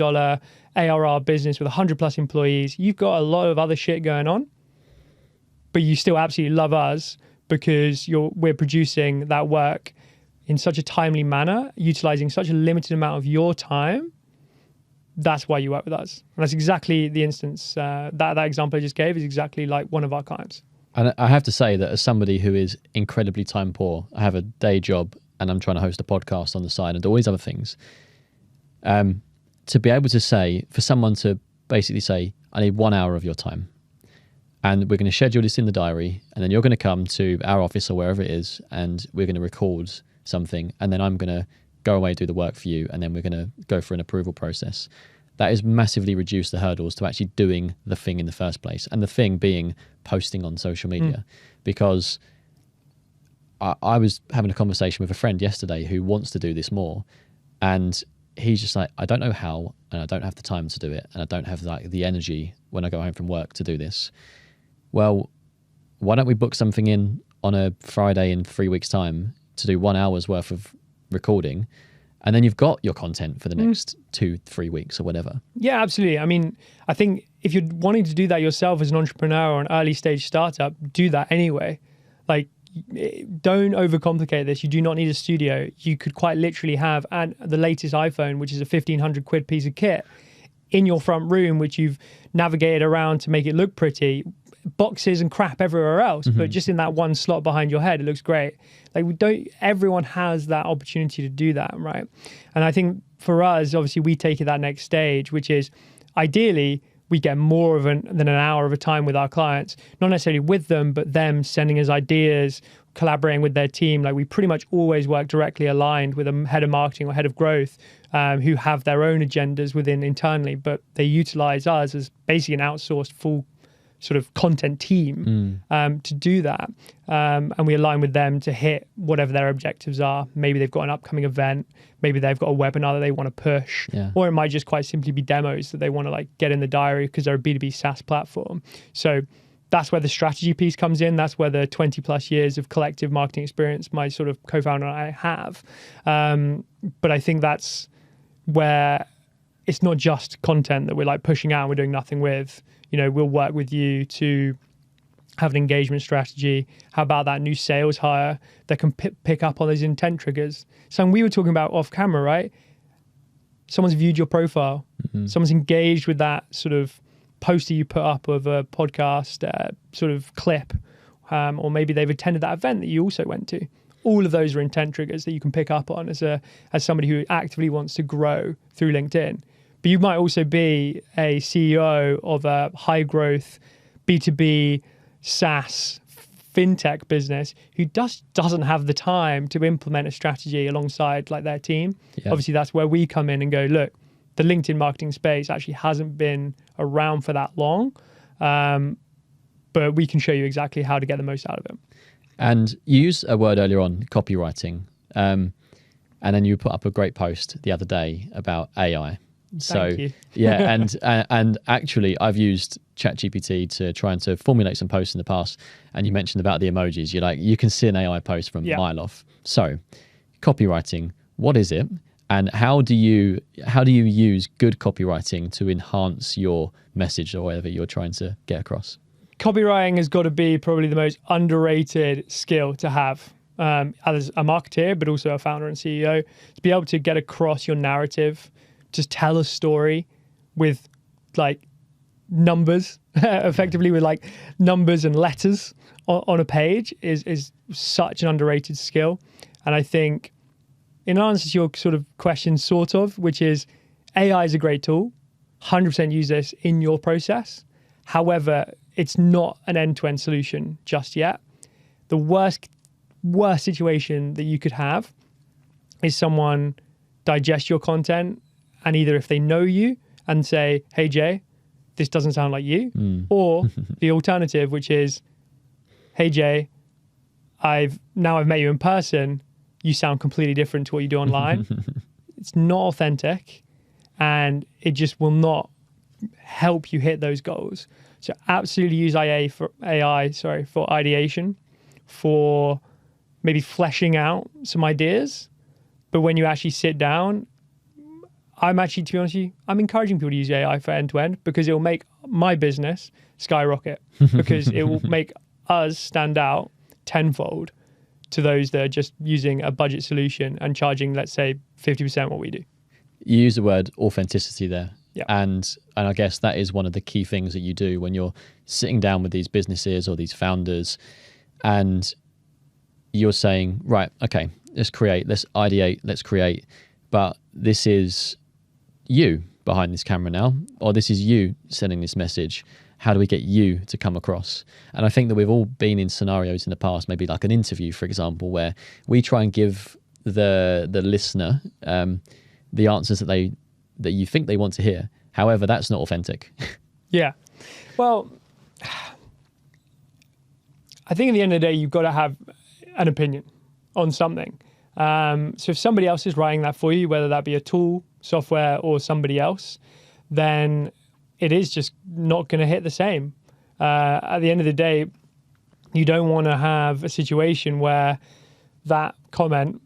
ARR business with 100+ employees. You've got a lot of other shit going on, but you still absolutely love us because we're producing that work in such a timely manner, utilizing such a limited amount of your time. That's why you work with us. And that's exactly the instance. That example I just gave is exactly like one of our clients. And I have to say that as somebody who is incredibly time poor, I have a day job and I'm trying to host a podcast on the side and do all these other things. To be able to say, for someone to basically say, I need 1 hour of your time and we're going to schedule this in the diary and then you're going to come to our office or wherever it is and we're going to record something and then I'm going to go away and do the work for you and then we're going to go for an approval process. That has massively reduced the hurdles to actually doing the thing in the first place, and the thing being posting on social media. Because I was having a conversation with a friend yesterday who wants to do this more, and he's just like, I don't know how, and I don't have the time to do it, and I don't have like the energy when I go home from work to do this. Well, why don't we book something in on a Friday in 3 weeks' time to do 1 hour's worth of recording, and then you've got your content for the next 2-3 weeks or whatever. Yeah, absolutely. I mean, I think if you're wanting to do that yourself as an entrepreneur or an early stage startup, do that anyway. Like, don't overcomplicate this. You do not need a studio. You could quite literally have the latest iPhone, which is a 1,500 quid piece of kit, in your front room, which you've navigated around to make it look pretty, boxes and crap everywhere else, but just in that one slot behind your head, it looks great. Like everyone has that opportunity to do that, right? And I think for us, obviously, we take it that next stage, which is ideally we get more than an hour of a time with our clients, not necessarily with them, but them sending us ideas, collaborating with their team. Like we pretty much always work directly aligned with a head of marketing or head of growth who have their own agendas within internally, but they utilize us as basically an outsourced full sort of content team to do that. And we align with them to hit whatever their objectives are. Maybe they've got an upcoming event, maybe they've got a webinar that they want to push, or it might just quite simply be demos that they want to like get in the diary because they're a B2B SaaS platform. So that's where the strategy piece comes in. That's where the 20 plus years of collective marketing experience my sort of co-founder and I have. But I think that's where it's not just content that we're like pushing out and we're doing nothing with. You know, we'll work with you to have an engagement strategy. How about that new sales hire that can pick up on those intent triggers? Something we were talking about off camera, right? Someone's viewed your profile. Someone's engaged with that sort of poster you put up of a podcast sort of clip, or maybe they've attended that event that you also went to. All of those are intent triggers that you can pick up on as somebody who actively wants to grow through LinkedIn. But you might also be a CEO of a high growth B2B SaaS fintech business who doesn't have the time to implement a strategy alongside like their team. Yeah. Obviously, that's where we come in and go, look, the LinkedIn marketing space actually hasn't been around for that long, but we can show you exactly how to get the most out of it. And you used a word earlier on, copywriting, and then you put up a great post the other day about AI. So Thank you. yeah, and actually I've used ChatGPT to try and to formulate some posts in the past, and you mentioned about the emojis. You're like, you can see an AI post from a mile off. So copywriting, what is it? And how do you use good copywriting to enhance your message or whatever you're trying to get across? Copywriting has got to be probably the most underrated skill to have as a marketer, but also a founder and CEO, to be able to get across your narrative, just tell a story with like numbers, effectively with like numbers and letters on a page is such an underrated skill. And I think in answer to your sort of question, sort of, which is AI is a great tool, 100% use this in your process. However, it's not an end-to-end solution just yet. The worst situation that you could have is someone digest your content and either if they know you and say, hey, Jay, this doesn't sound like you, or the alternative, which is, hey, Jay, I've met you in person. You sound completely different to what you do online. It's not authentic and it just will not help you hit those goals. So absolutely use AI for ideation, for maybe fleshing out some ideas. But when you actually sit down, to be honest with you, I'm encouraging people to use AI for end-to-end because it will make my business skyrocket because it will make us stand out tenfold to those that are just using a budget solution and charging, let's say, 50% what we do. You use the word authenticity there. Yeah. And I guess that is one of the key things that you do when you're sitting down with these businesses or these founders and you're saying, right, okay, let's ideate, let's create, but this is you behind this camera now, or this is you sending this message. How do we get you to come across? And I think that we've all been in scenarios in the past, maybe like an interview, for example, where we try and give the listener the answers that you think they want to hear. However, that's not authentic. Yeah. Well, I think at the end of the day, you've got to have an opinion on something. So if somebody else is writing that for you, whether that be a tool, software, or somebody else, then it is just not going to hit the same. At the end of the day, you don't want to have a situation where that comment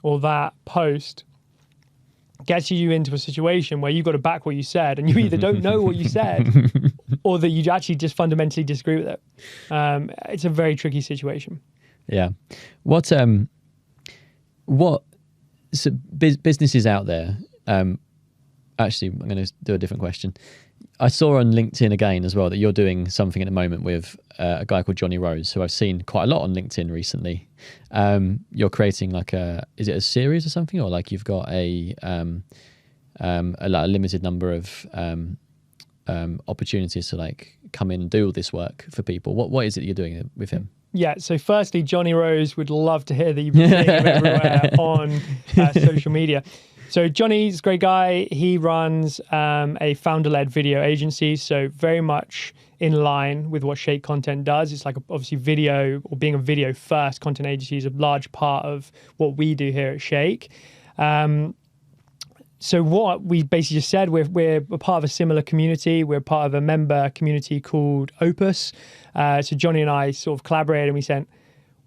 or that post gets you into a situation where you've got to back what you said and you either don't know what you said or that you actually just fundamentally disagree with it. It's a very tricky situation. Yeah. Businesses out there, actually, I'm going to do a different question. I saw on LinkedIn again as well that you're doing something at the moment with a guy called Johnny Rose, who I've seen quite a lot on LinkedIn recently. You're creating like is it a series or something, or like you've got a limited number of opportunities to like come in and do all this work for people. What is it you're doing with him? Yeah, so firstly, Johnny Rose would love to hear that you've been seeing him everywhere on social media. So Johnny's a great guy. He runs a founder-led video agency, so very much in line with what Shake Content does. It's like obviously video, or being a video-first content agency is a large part of what we do here at Shake. So what we basically just said, we're a part of a similar community. We're part of a member community called Opus. So Johnny and I sort of collaborated and we said,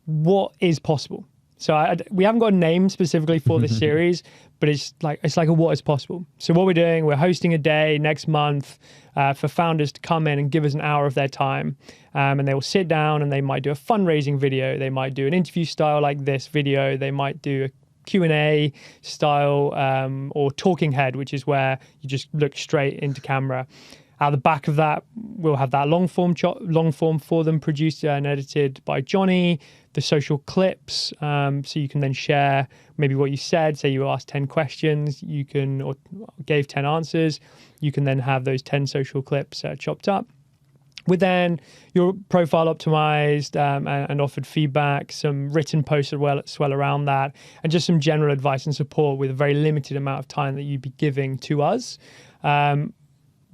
what is possible? So we haven't got a name specifically for this series, but it's like a what is possible. So what we're doing, we're hosting a day next month for founders to come in and give us an hour of their time. And they will sit down and they might do a fundraising video. They might do an interview style like this video. They might do a Q&A style or talking head, which is where you just look straight into camera. Out the back of that, we'll have that long form for them, produced and edited by Johnny, the social clips, so you can then share maybe what you said. Say you asked 10 questions, or gave 10 answers, you can then have those 10 social clips chopped up. With then your profile optimized and offered feedback, some written posts as well around that, and just some general advice and support with a very limited amount of time that you'd be giving to us.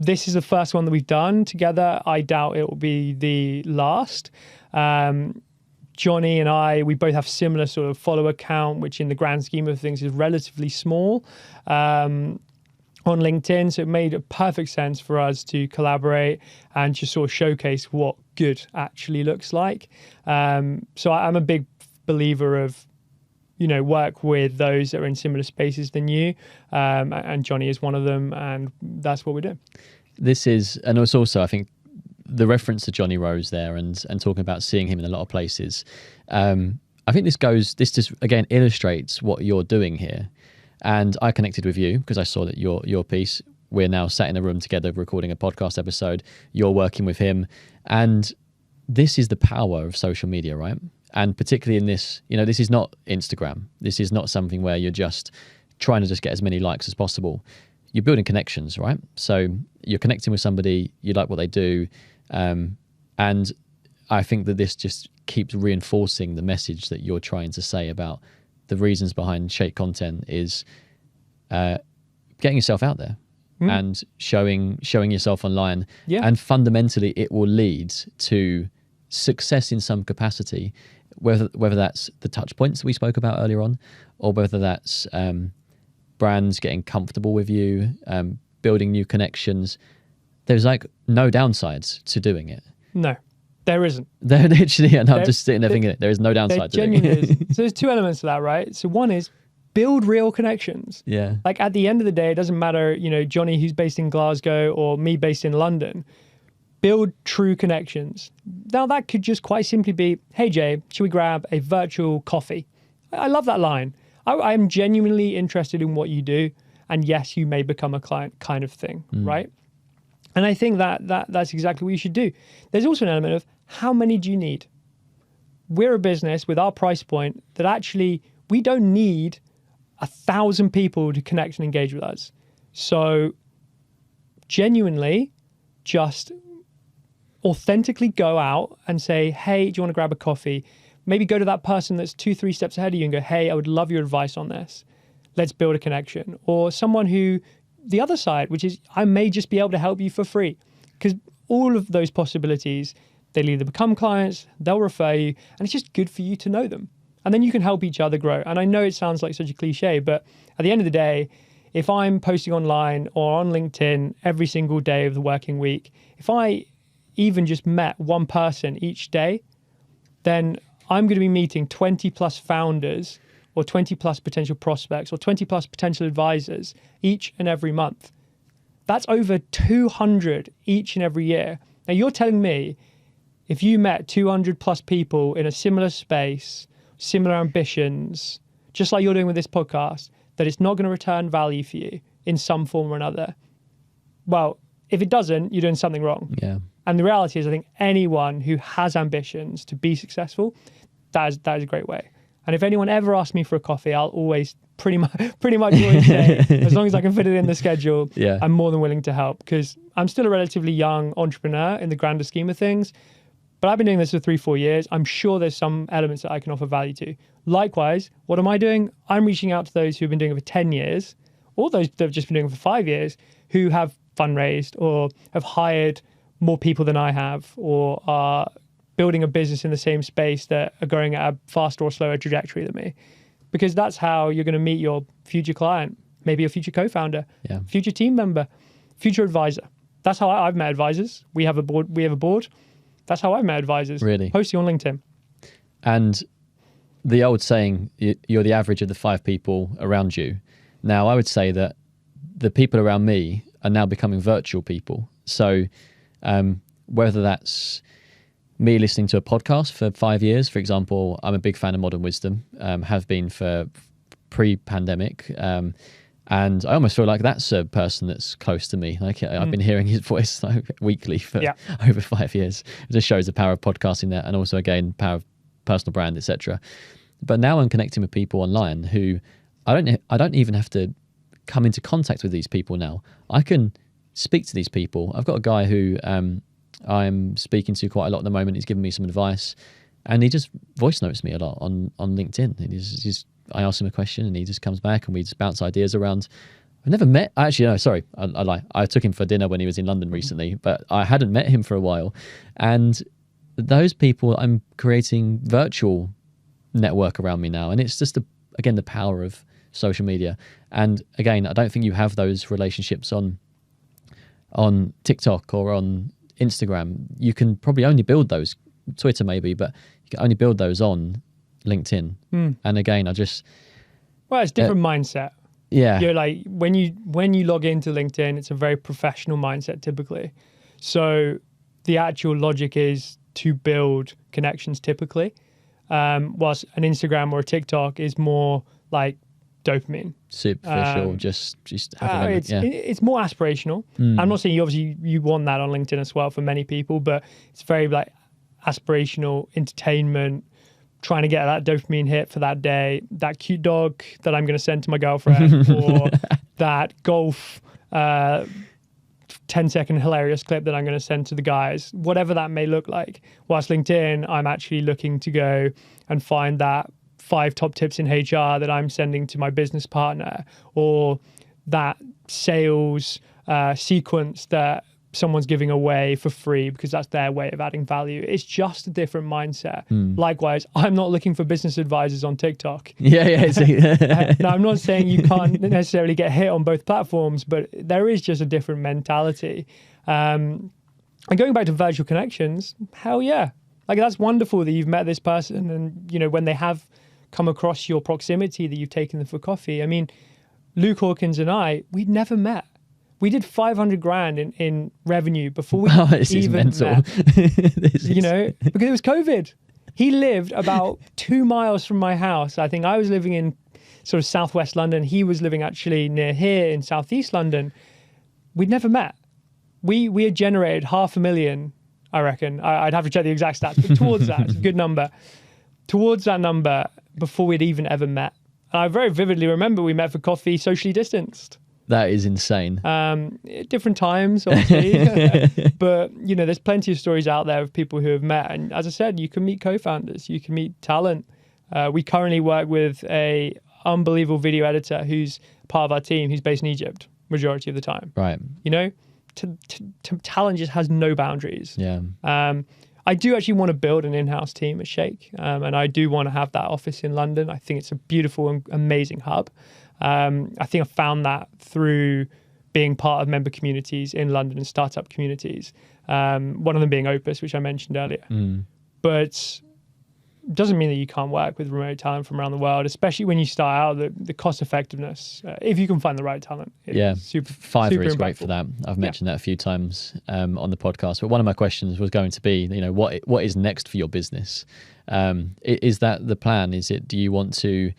This is the first one that we've done together. I doubt it will be the last. Johnny and I, we both have similar sort of follower count, which in the grand scheme of things is relatively small. On LinkedIn, so it made a perfect sense for us to collaborate and just sort of showcase what good actually looks like. So I'm a big believer of, work with those that are in similar spaces than you, and Johnny is one of them, and that's what we do. And it's also, I think, the reference to Johnny Rose there and talking about seeing him in a lot of places. I think this just again illustrates what you're doing here. And I connected with you because I saw that your piece. We're now sat in a room together recording a podcast episode. You're working with him. And this is the power of social media, right? And particularly in this, this is not Instagram. This is not something where you're just trying to just get as many likes as possible. You're building connections, right? So you're connecting with somebody, you like what they do. And I think that this just keeps reinforcing the message that you're trying to say about the reasons behind Shake Content is getting yourself out there and showing yourself online. Yeah. And fundamentally, it will lead to success in some capacity, whether that's the touch points that we spoke about earlier on, or whether that's brands getting comfortable with you, building new connections. There's like no downsides to doing it. No. There isn't. There literally, and I'm just sitting there thinking there is no downside to it. So there's two elements to that, right? So one is build real connections. Yeah. Like at the end of the day, it doesn't matter, Johnny who's based in Glasgow or me based in London. Build true connections. Now that could just quite simply be, hey Jay, should we grab a virtual coffee? I love that line. I am genuinely interested in what you do, and yes, you may become a client kind of thing, right? And I think that's exactly what you should do. There's also an element of how many do you need? We're a business with our price point that actually we don't need 1,000 people to connect and engage with us. So genuinely just authentically go out and say, hey, do you want to grab a coffee? Maybe go to that person that's 2-3 steps ahead of you and go, hey, I would love your advice on this. Let's build a connection. Or someone who, the other side, which is I may just be able to help you for free. Because all of those possibilities, they'll either become clients, they'll refer you, and it's just good for you to know them. And then you can help each other grow. And I know it sounds like such a cliche, but at the end of the day, if I'm posting online or on LinkedIn every single day of the working week, if I even just met one person each day, then I'm going to be meeting 20 plus founders or 20 plus potential prospects or 20 plus potential advisors each and every month. That's over 200 each and every year. Now you're telling me if you met 200 plus people in a similar space, similar ambitions, just like you're doing with this podcast, that it's not going to return value for you in some form or another. Well, if it doesn't, you're doing something wrong. Yeah. And the reality is, I think anyone who has ambitions to be successful, that is a great way. And if anyone ever asks me for a coffee, I'll always pretty much always say, as long as I can fit it in the schedule, I'm more than willing to help, because I'm still a relatively young entrepreneur in the grander scheme of things. But I've been doing this for 3-4 years. I'm sure there's some elements that I can offer value to. Likewise, what am I doing? I'm reaching out to those who've been doing it for 10 years, or those that have just been doing it for 5 years, who have fundraised or have hired more people than I have, or are building a business in the same space that are going at a faster or slower trajectory than me. Because that's how you're going to meet your future client, maybe a future co-founder, future team member, future advisor. That's how I've met advisors. We have a board. That's how I've met advisors. Really? Posting on LinkedIn. And the old saying, you're the average of the 5 people around you. Now, I would say that the people around me are now becoming virtual people. So whether that's me listening to a podcast for 5 years, for example, I'm a big fan of Modern Wisdom, have been for pre-pandemic. And I almost feel like that's a person that's close to me. Like I've been hearing his voice weekly for over 5 years. It just shows the power of podcasting there, and also, again, power of personal brand, etc. But now I'm connecting with people online who I don't even have to come into contact with these people now. I can speak to these people. I've got a guy who I'm speaking to quite a lot at the moment. He's giving me some advice, and he just voice notes me a lot on LinkedIn. And I ask him a question, and he just comes back, and we just bounce ideas around. I've never met, actually, no, sorry, I lie. I took him for dinner when he was in London recently, but I hadn't met him for a while. And those people, I'm creating virtual network around me now. And it's just, again, the power of social media. And again, I don't think you have those relationships on TikTok or on Instagram. You can probably only build those, Twitter maybe, but you can only build those on LinkedIn. And again, it's different mindset. Yeah. You're like, when you log into LinkedIn, it's a very professional mindset typically. So the actual logic is to build connections typically. Whilst an Instagram or a TikTok is more like dopamine. Superficial, just having it's more aspirational. I'm not saying you want that on LinkedIn as well for many people, but it's very like aspirational entertainment, trying to get that dopamine hit for that day, that cute dog that I'm going to send to my girlfriend, or that golf 10-second hilarious clip that I'm going to send to the guys, whatever that may look like. Whilst LinkedIn, I'm actually looking to go and find that 5 top tips in HR that I'm sending to my business partner, or that sales sequence that someone's giving away for free because that's their way of adding value. It's just a different mindset. Likewise, I'm not looking for business advisors on TikTok. Now, I'm not saying you can't necessarily get hit on both platforms, but there is just a different mentality. And going back to virtual connections, hell yeah. Like, that's wonderful that you've met this person, and when they have come across your proximity, that you've taken them for coffee. I mean, Luke Hawkins and we'd never met. We did 500 grand in revenue before we even met. Because it was COVID. He lived about 2 miles from my house. I think I was living in sort of southwest London. He was living actually near here in southeast London. We'd never met. We had generated 500,000, I reckon. I'd have to check the exact stats, but towards that, it's a good number. Towards that number before we'd even ever met. And I very vividly remember we met for coffee, socially distanced. That is insane. Different times, obviously. But, there's plenty of stories out there of people who have met. And as I said, you can meet co-founders, you can meet talent. We currently work with a unbelievable video editor who's part of our team, who's based in Egypt, majority of the time. Right. Talent just has no boundaries. Yeah. I do actually want to build an in-house team at Shake. And I do want to have that office in London. I think it's a beautiful and amazing hub. I think I found that through being part of member communities in London and startup communities. One of them being Opus, which I mentioned earlier. But it doesn't mean that you can't work with remote talent from around the world, especially when you start out, the cost effectiveness, if you can find the right talent. Fiverr is great for that. I've mentioned that a few times on the podcast. But one of my questions was going to be, what is next for your business? Is that the plan? Do you want to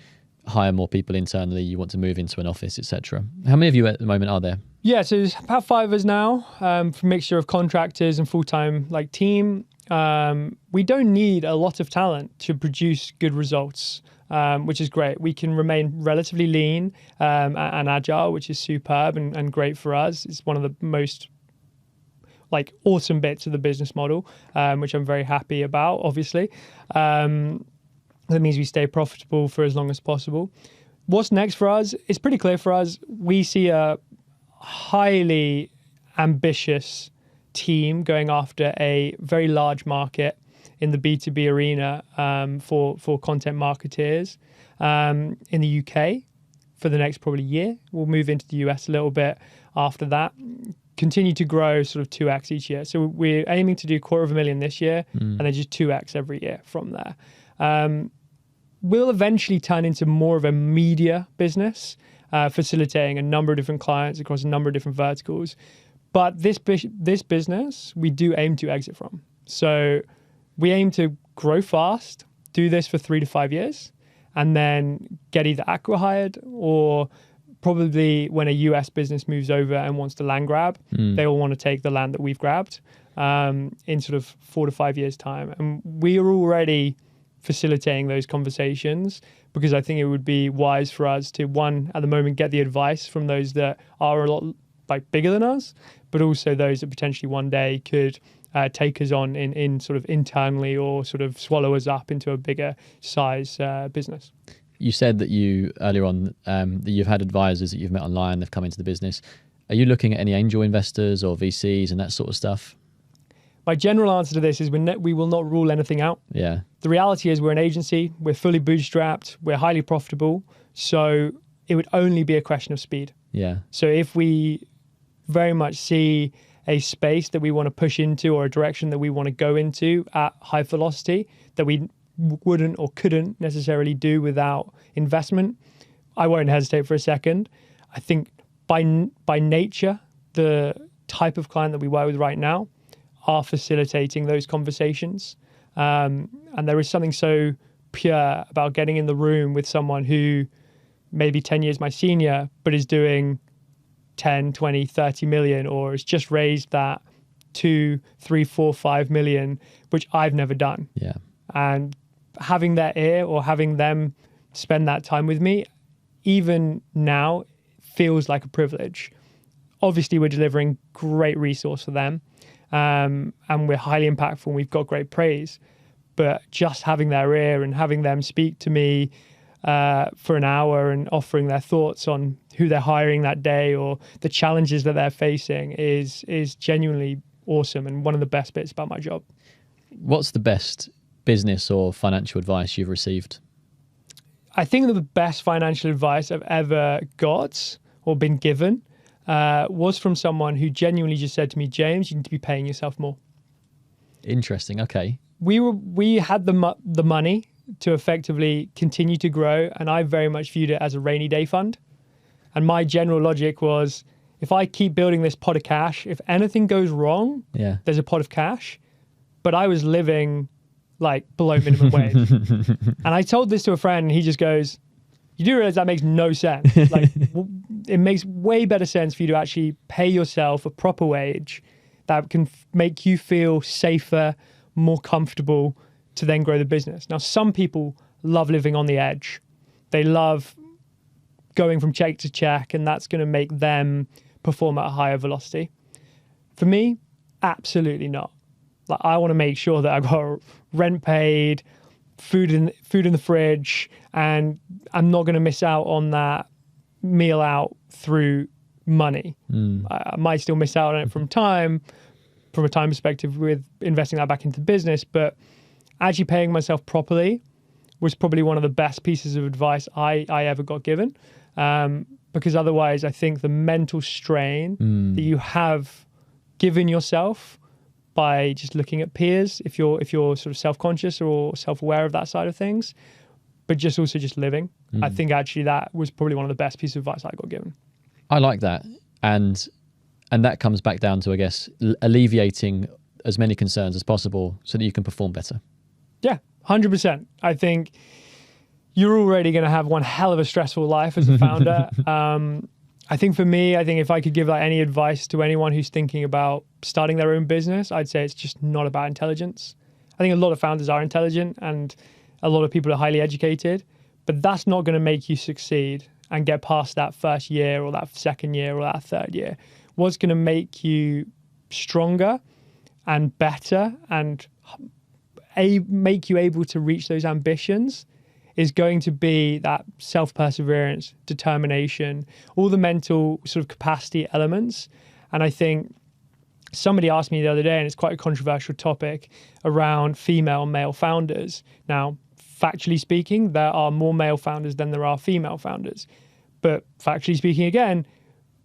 hire more people internally? You want to move into an office, etc.? How many of you at the moment are there? Yeah, so there's about 5 of us now, from a mixture of contractors and full-time like team. We don't need a lot of talent to produce good results, which is great. We can remain relatively lean and agile, which is superb and great for us. It's one of the most like awesome bits of the business model, which I'm very happy about, obviously. That means we stay profitable for as long as possible. What's next for us? It's pretty clear for us. We see a highly ambitious team going after a very large market in the B2B arena, for content marketeers in the UK for the next probably year. We'll move into the US a little bit after that. Continue to grow sort of 2x each year. So we're aiming to do $250,000 this year, and then just 2x every year from there. We'll eventually turn into more of a media business, facilitating a number of different clients across a number of different verticals. But this business, we do aim to exit from. So we aim to grow fast, do this for 3 to 5 years, and then get either acqui-hired or probably when a US business moves over and wants to land grab, they will want to take the land that we've grabbed in sort of 4 to 5 years' time. And we are already facilitating those conversations because I think it would be wise for us to, one, at the moment, get the advice from those that are a lot like bigger than us, but also those that potentially one day could take us on in sort of internally or sort of swallow us up into a bigger size business. You said that you earlier on that you've had advisors that you've met online, they've come into the business. Are you looking at any angel investors or VCs and that sort of stuff? My general answer to this is we will not rule anything out. Yeah. The reality is we're an agency, we're fully bootstrapped, we're highly profitable, so it would only be a question of speed. Yeah. So if we very much see a space that we want to push into or a direction that we want to go into at high velocity that we wouldn't or couldn't necessarily do without investment, I won't hesitate for a second. I think by nature, the type of client that we work with right now are facilitating those conversations. And there is something so pure about getting in the room with someone who maybe 10 years my senior, but is doing 10, 20, 30 million, or has just raised that 2, 3, 4, 5 million, which I've never done. Yeah. And having their ear or having them spend that time with me, even now, feels like a privilege. Obviously, we're delivering great resource for them, and we're highly impactful and we've got great praise. But just having their ear and having them speak to me for an hour and offering their thoughts on who they're hiring that day or the challenges that they're facing is genuinely awesome and one of the best bits about my job. What's the best business or financial advice you've received? I think that the best financial advice I've ever got or been given was from someone who genuinely just said to me, James, you need to be paying yourself more. Interesting. Okay. We had the money to effectively continue to grow, and I very much viewed it as a rainy day fund. And my general logic was, if I keep building this pot of cash, if anything goes wrong, there's a pot of cash. But I was living like below minimum wage. And I told this to a friend and he just goes, you do realize that makes no sense. Like, it makes way better sense for you to actually pay yourself a proper wage that can make you feel safer, more comfortable to then grow the business. Now, some people love living on the edge. They love going from check to check, and that's going to make them perform at a higher velocity. For me, absolutely not. Like, I want to make sure that I've got rent paid, food in the fridge, and I'm not going to miss out on that meal out through money. I might still miss out on it from a time perspective with investing that back into business, but actually paying myself properly was probably one of the best pieces of advice I ever got given. Because otherwise, I think the mental strain that you have given yourself by just looking at peers, if you're sort of self-conscious or self-aware of that side of things, but just also just living. I think actually that was probably one of the best pieces of advice I got given. I like that. And that comes back down to, I guess, alleviating as many concerns as possible so that you can perform better. Yeah, 100%. I think you're already going to have one hell of a stressful life as a founder. I think for me, I think if I could give like any advice to anyone who's thinking about starting their own business, I'd say it's just not about intelligence. I think a lot of founders are intelligent and a lot of people are highly educated, but that's not going to make you succeed and get past that first year or that second year or that third year. What's going to make you stronger and better and make you able to reach those ambitions is going to be that self-perseverance, determination, all the mental sort of capacity elements. And I think somebody asked me the other day, and it's quite a controversial topic, around female and male founders. Now, factually speaking, there are more male founders than there are female founders. But factually speaking again,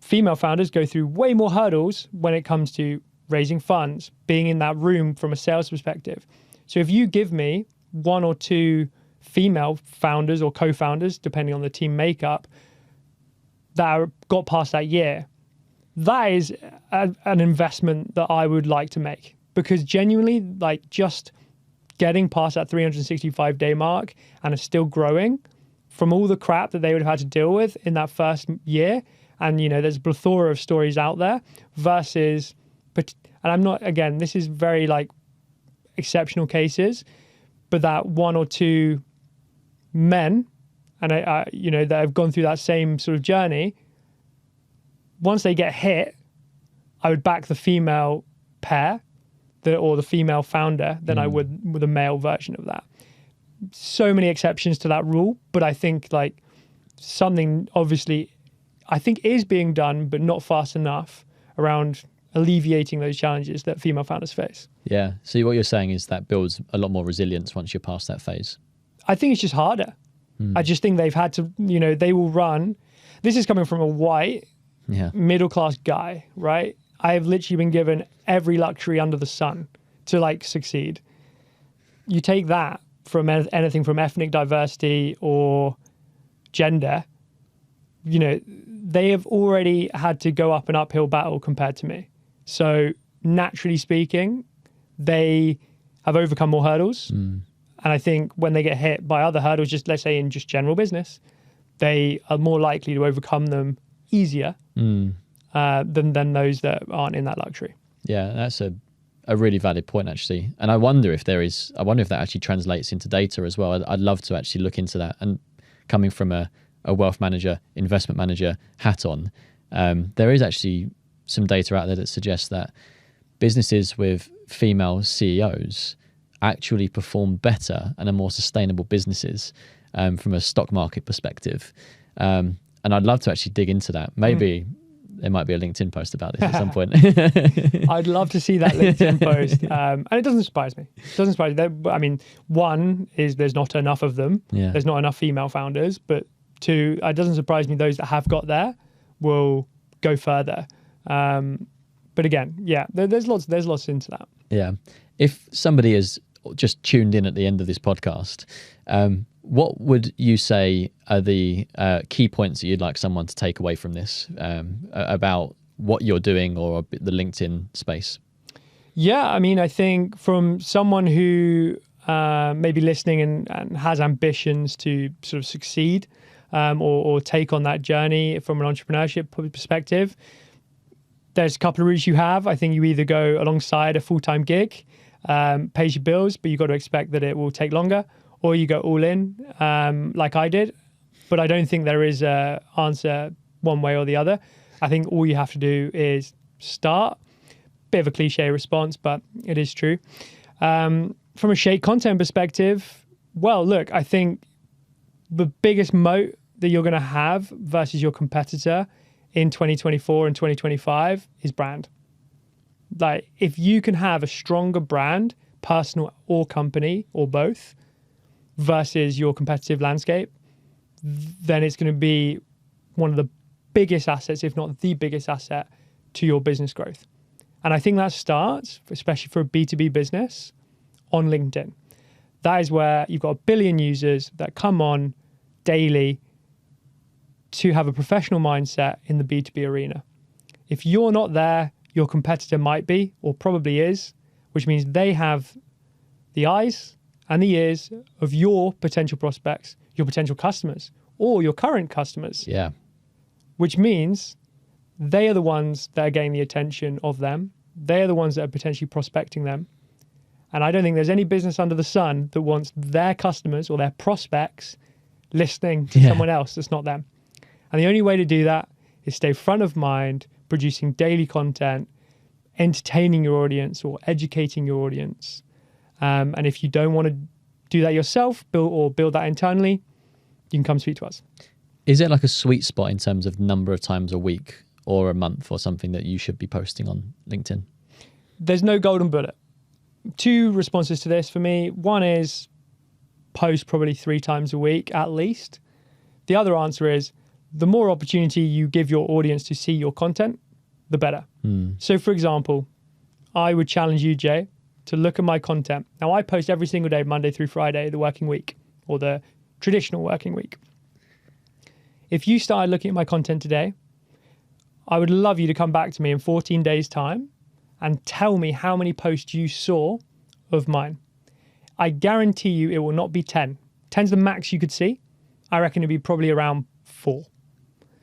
female founders go through way more hurdles when it comes to raising funds, being in that room from a sales perspective. So if you give me one or two female founders or co-founders, depending on the team makeup, that got past that year, that is an investment that I would like to make, because genuinely, like, just getting past that 365-day mark and are still growing from all the crap that they would have had to deal with in that first year. And, you know, there's a plethora of stories out there versus, and I'm not, again, this is very like exceptional cases, but that one or two men, and you know, that have gone through that same sort of journey, once they get hit, I would back the female pair or the female founder than I would with a male version of that. So many exceptions to that rule, but I think like something obviously I think is being done, but not fast enough around alleviating those challenges that female founders face. Yeah. So what you're saying is that builds a lot more resilience once you're past that phase. I think it's just harder. I just think they've had to, you know, they will run. This is coming from a white, middle-class guy, right? I have literally been given every luxury under the sun to like succeed. You take that from anything from ethnic diversity or gender, you know, they have already had to go up an uphill battle compared to me. So naturally speaking, they have overcome more hurdles. And I think when they get hit by other hurdles, just let's say in just general business, they are more likely to overcome them easier than those that aren't in that luxury. Yeah, that's a really valid point, actually. And I wonder if that actually translates into data as well. I'd love to actually look into that. And coming from a wealth manager, investment manager hat on, there is actually some data out there that suggests that businesses with female CEOs actually perform better and are more sustainable businesses from a stock market perspective. And I'd love to actually dig into that. Maybe there might be a LinkedIn post about this at some point. I'd love to see that LinkedIn post. And it doesn't surprise me. It doesn't surprise me. I mean, one is there's not enough of them. Yeah. There's not enough female founders. But two, it doesn't surprise me those that have got there will go further. But again, yeah, there's lots into that. Yeah. If somebody is just tuned in at the end of this podcast, what would you say are the key points that you'd like someone to take away from this about what you're doing or the LinkedIn space? Yeah, I mean, I think from someone who may be listening and has ambitions to sort of succeed or take on that journey from an entrepreneurship perspective, there's a couple of routes you have. I think you either go alongside a full-time gig, pays your bills, but you've got to expect that it will take longer, or you go all in like I did. But I don't think there is an answer one way or the other. I think all you have to do is start. Bit of a cliche response, but it is true. From a Shake content perspective, well, look, I think the biggest moat that you're going to have versus your competitor in 2024 and 2025 is brand. Like, if you can have a stronger brand, personal or company or both, versus your competitive landscape, then it's going to be one of the biggest assets, if not the biggest asset, to your business growth. And I think that starts, especially for a B2B business, on LinkedIn. That is where you've got 1 billion users that come on daily to have a professional mindset in the B2B arena. If you're not there, your competitor might be, or probably is, which means they have the eyes and the ears of your potential prospects, your potential customers, or your current customers. Yeah. which means they are the ones that are getting the attention of them. They are the ones that are potentially prospecting them. And I don't think there's any business under the sun that wants their customers or their prospects listening to someone else that's not them. And the only way to do that is stay front of mind, producing daily content, entertaining your audience or educating your audience. And if you don't want to do that yourself, build that internally, you can come speak to us. Is it like a sweet spot in terms of number of times a week or a month or something that you should be posting on LinkedIn? There's no golden bullet. 2 responses to this for me. One is post probably 3 times a week at least. The other answer is the more opportunity you give your audience to see your content, the better. So for example, I would challenge you, Jay, to look at my content. Now I post every single day, Monday through Friday, the working week or the traditional working week. If you started looking at my content today, I would love you to come back to me in 14 days time and tell me how many posts you saw of mine. I guarantee you it will not be 10. 10's the max you could see. I reckon it'd be probably around 4.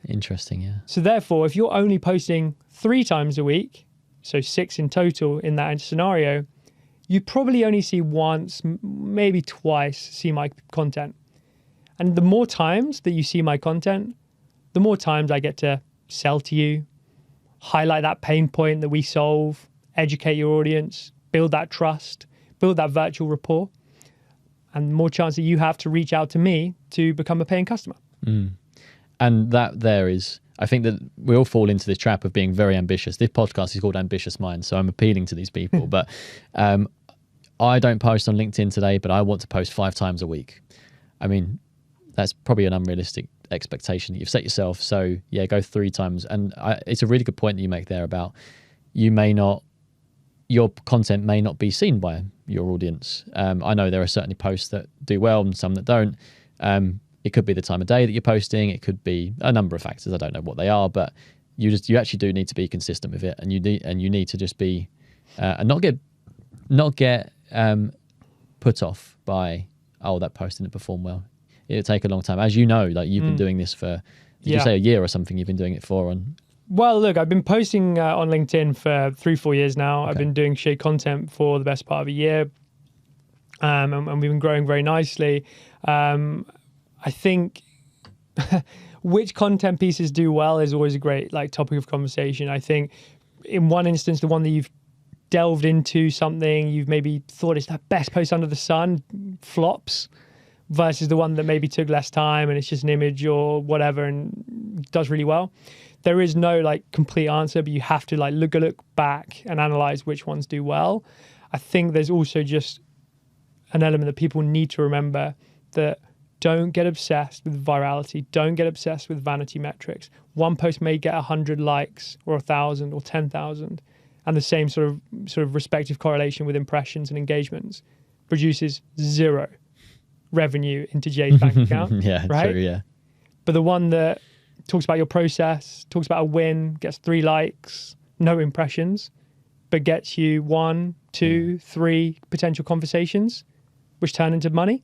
Interesting, yeah. So therefore, if you're only posting 3 times a week, so 6 in total in that scenario, you probably only see once, maybe twice, see my content. And the more times that you see my content, the more times I get to sell to you, highlight that pain point that we solve, educate your audience, build that trust, build that virtual rapport, and the more chance that you have to reach out to me to become a paying customer. And that there is, I think that we all fall into this trap of being very ambitious. This podcast is called Ambitious Minds, so I'm appealing to these people. But I don't post on LinkedIn today, but I want to post 5 times a week. I mean, that's probably an unrealistic expectation that you've set yourself. So yeah, go 3 times. And it's a really good point that you make there about your content may not be seen by your audience. I know there are certainly posts that do well and some that don't. It could be the time of day that you're posting. It could be a number of factors. I don't know what they are, but you actually do need to be consistent with it, and you need to just be and not get put off by that post didn't perform well. It'll take a long time, as you know. Like you've been doing this for did you say a year or something? You've been doing it for Well, look, I've been posting on LinkedIn for 3-4 years now. Okay. I've been doing shared content for the best part of a year, and we've been growing very nicely. I think which content pieces do well is always a great topic of conversation. I think in one instance, the one that you've delved into something, you've maybe thought it's the best post under the sun, flops, versus the one that maybe took less time and it's just an image or whatever and does really well. There is no complete answer, but you have to look back and analyze which ones do well. I think there's also just an element that people need to remember, that don't get obsessed with virality. Don't get obsessed with vanity metrics. One post may get 100 likes or 1,000 or 10,000, and the same sort of respective correlation with impressions and engagements produces 0 revenue into Jay's bank account. Yeah, right? true, yeah. But the one that talks about your process, talks about a win, gets 3 likes, no impressions, but gets you 1, 2, 3 potential conversations, which turn into money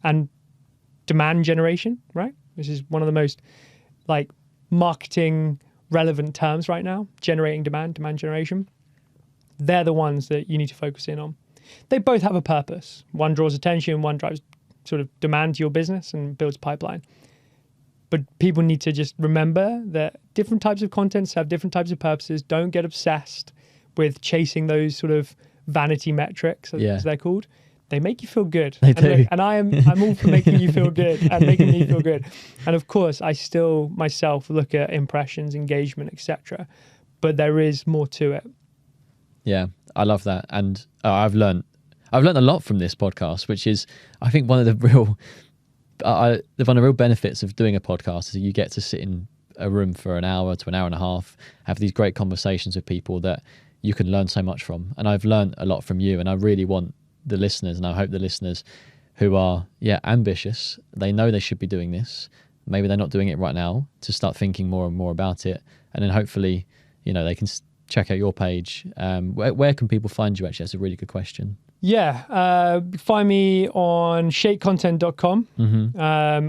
and demand generation, right? This is one of the most marketing relevant terms right now, generating demand generation. They're the ones that you need to focus in on. They both have a purpose. One draws attention, one drives sort of demand to your business and builds pipeline. But people need to just remember that different types of contents have different types of purposes. Don't get obsessed with chasing those sort of vanity metrics, as they're called. They make you feel good. They do. And I'm all for making you feel good and making me feel good. And of course, I still myself look at impressions, engagement, etc. But there is more to it. Yeah, I love that. And I've learned a lot from this podcast, which is, I think, one of the real benefits of doing a podcast is that you get to sit in a room for an hour to an hour and a half, have these great conversations with people that you can learn so much from. And I've learned a lot from you, and I really want the listeners, and I hope the listeners who are ambitious, they know they should be doing this, maybe they're not doing it right now, to start thinking more and more about it, and then hopefully they can check out your page. Where can people find you? Actually, that's a really good question. Find me on shakecontent.com,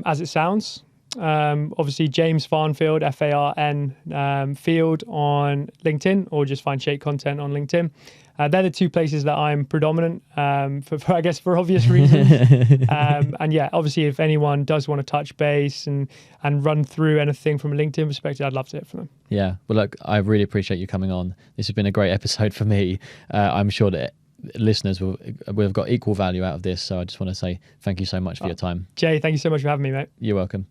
as it sounds. Obviously, James Farnfield, Farn Field on LinkedIn, or just find Shake Content on LinkedIn. They're the two places that I'm predominant, for I guess for obvious reasons. And yeah, obviously, if anyone does want to touch base and run through anything from a LinkedIn perspective, I'd love to hear from them. Yeah, well, look, I really appreciate you coming on. This has been a great episode for me. I'm sure that listeners will have got equal value out of this. So I just want to say thank you so much for your time. Jay, thank you so much for having me, mate. You're welcome.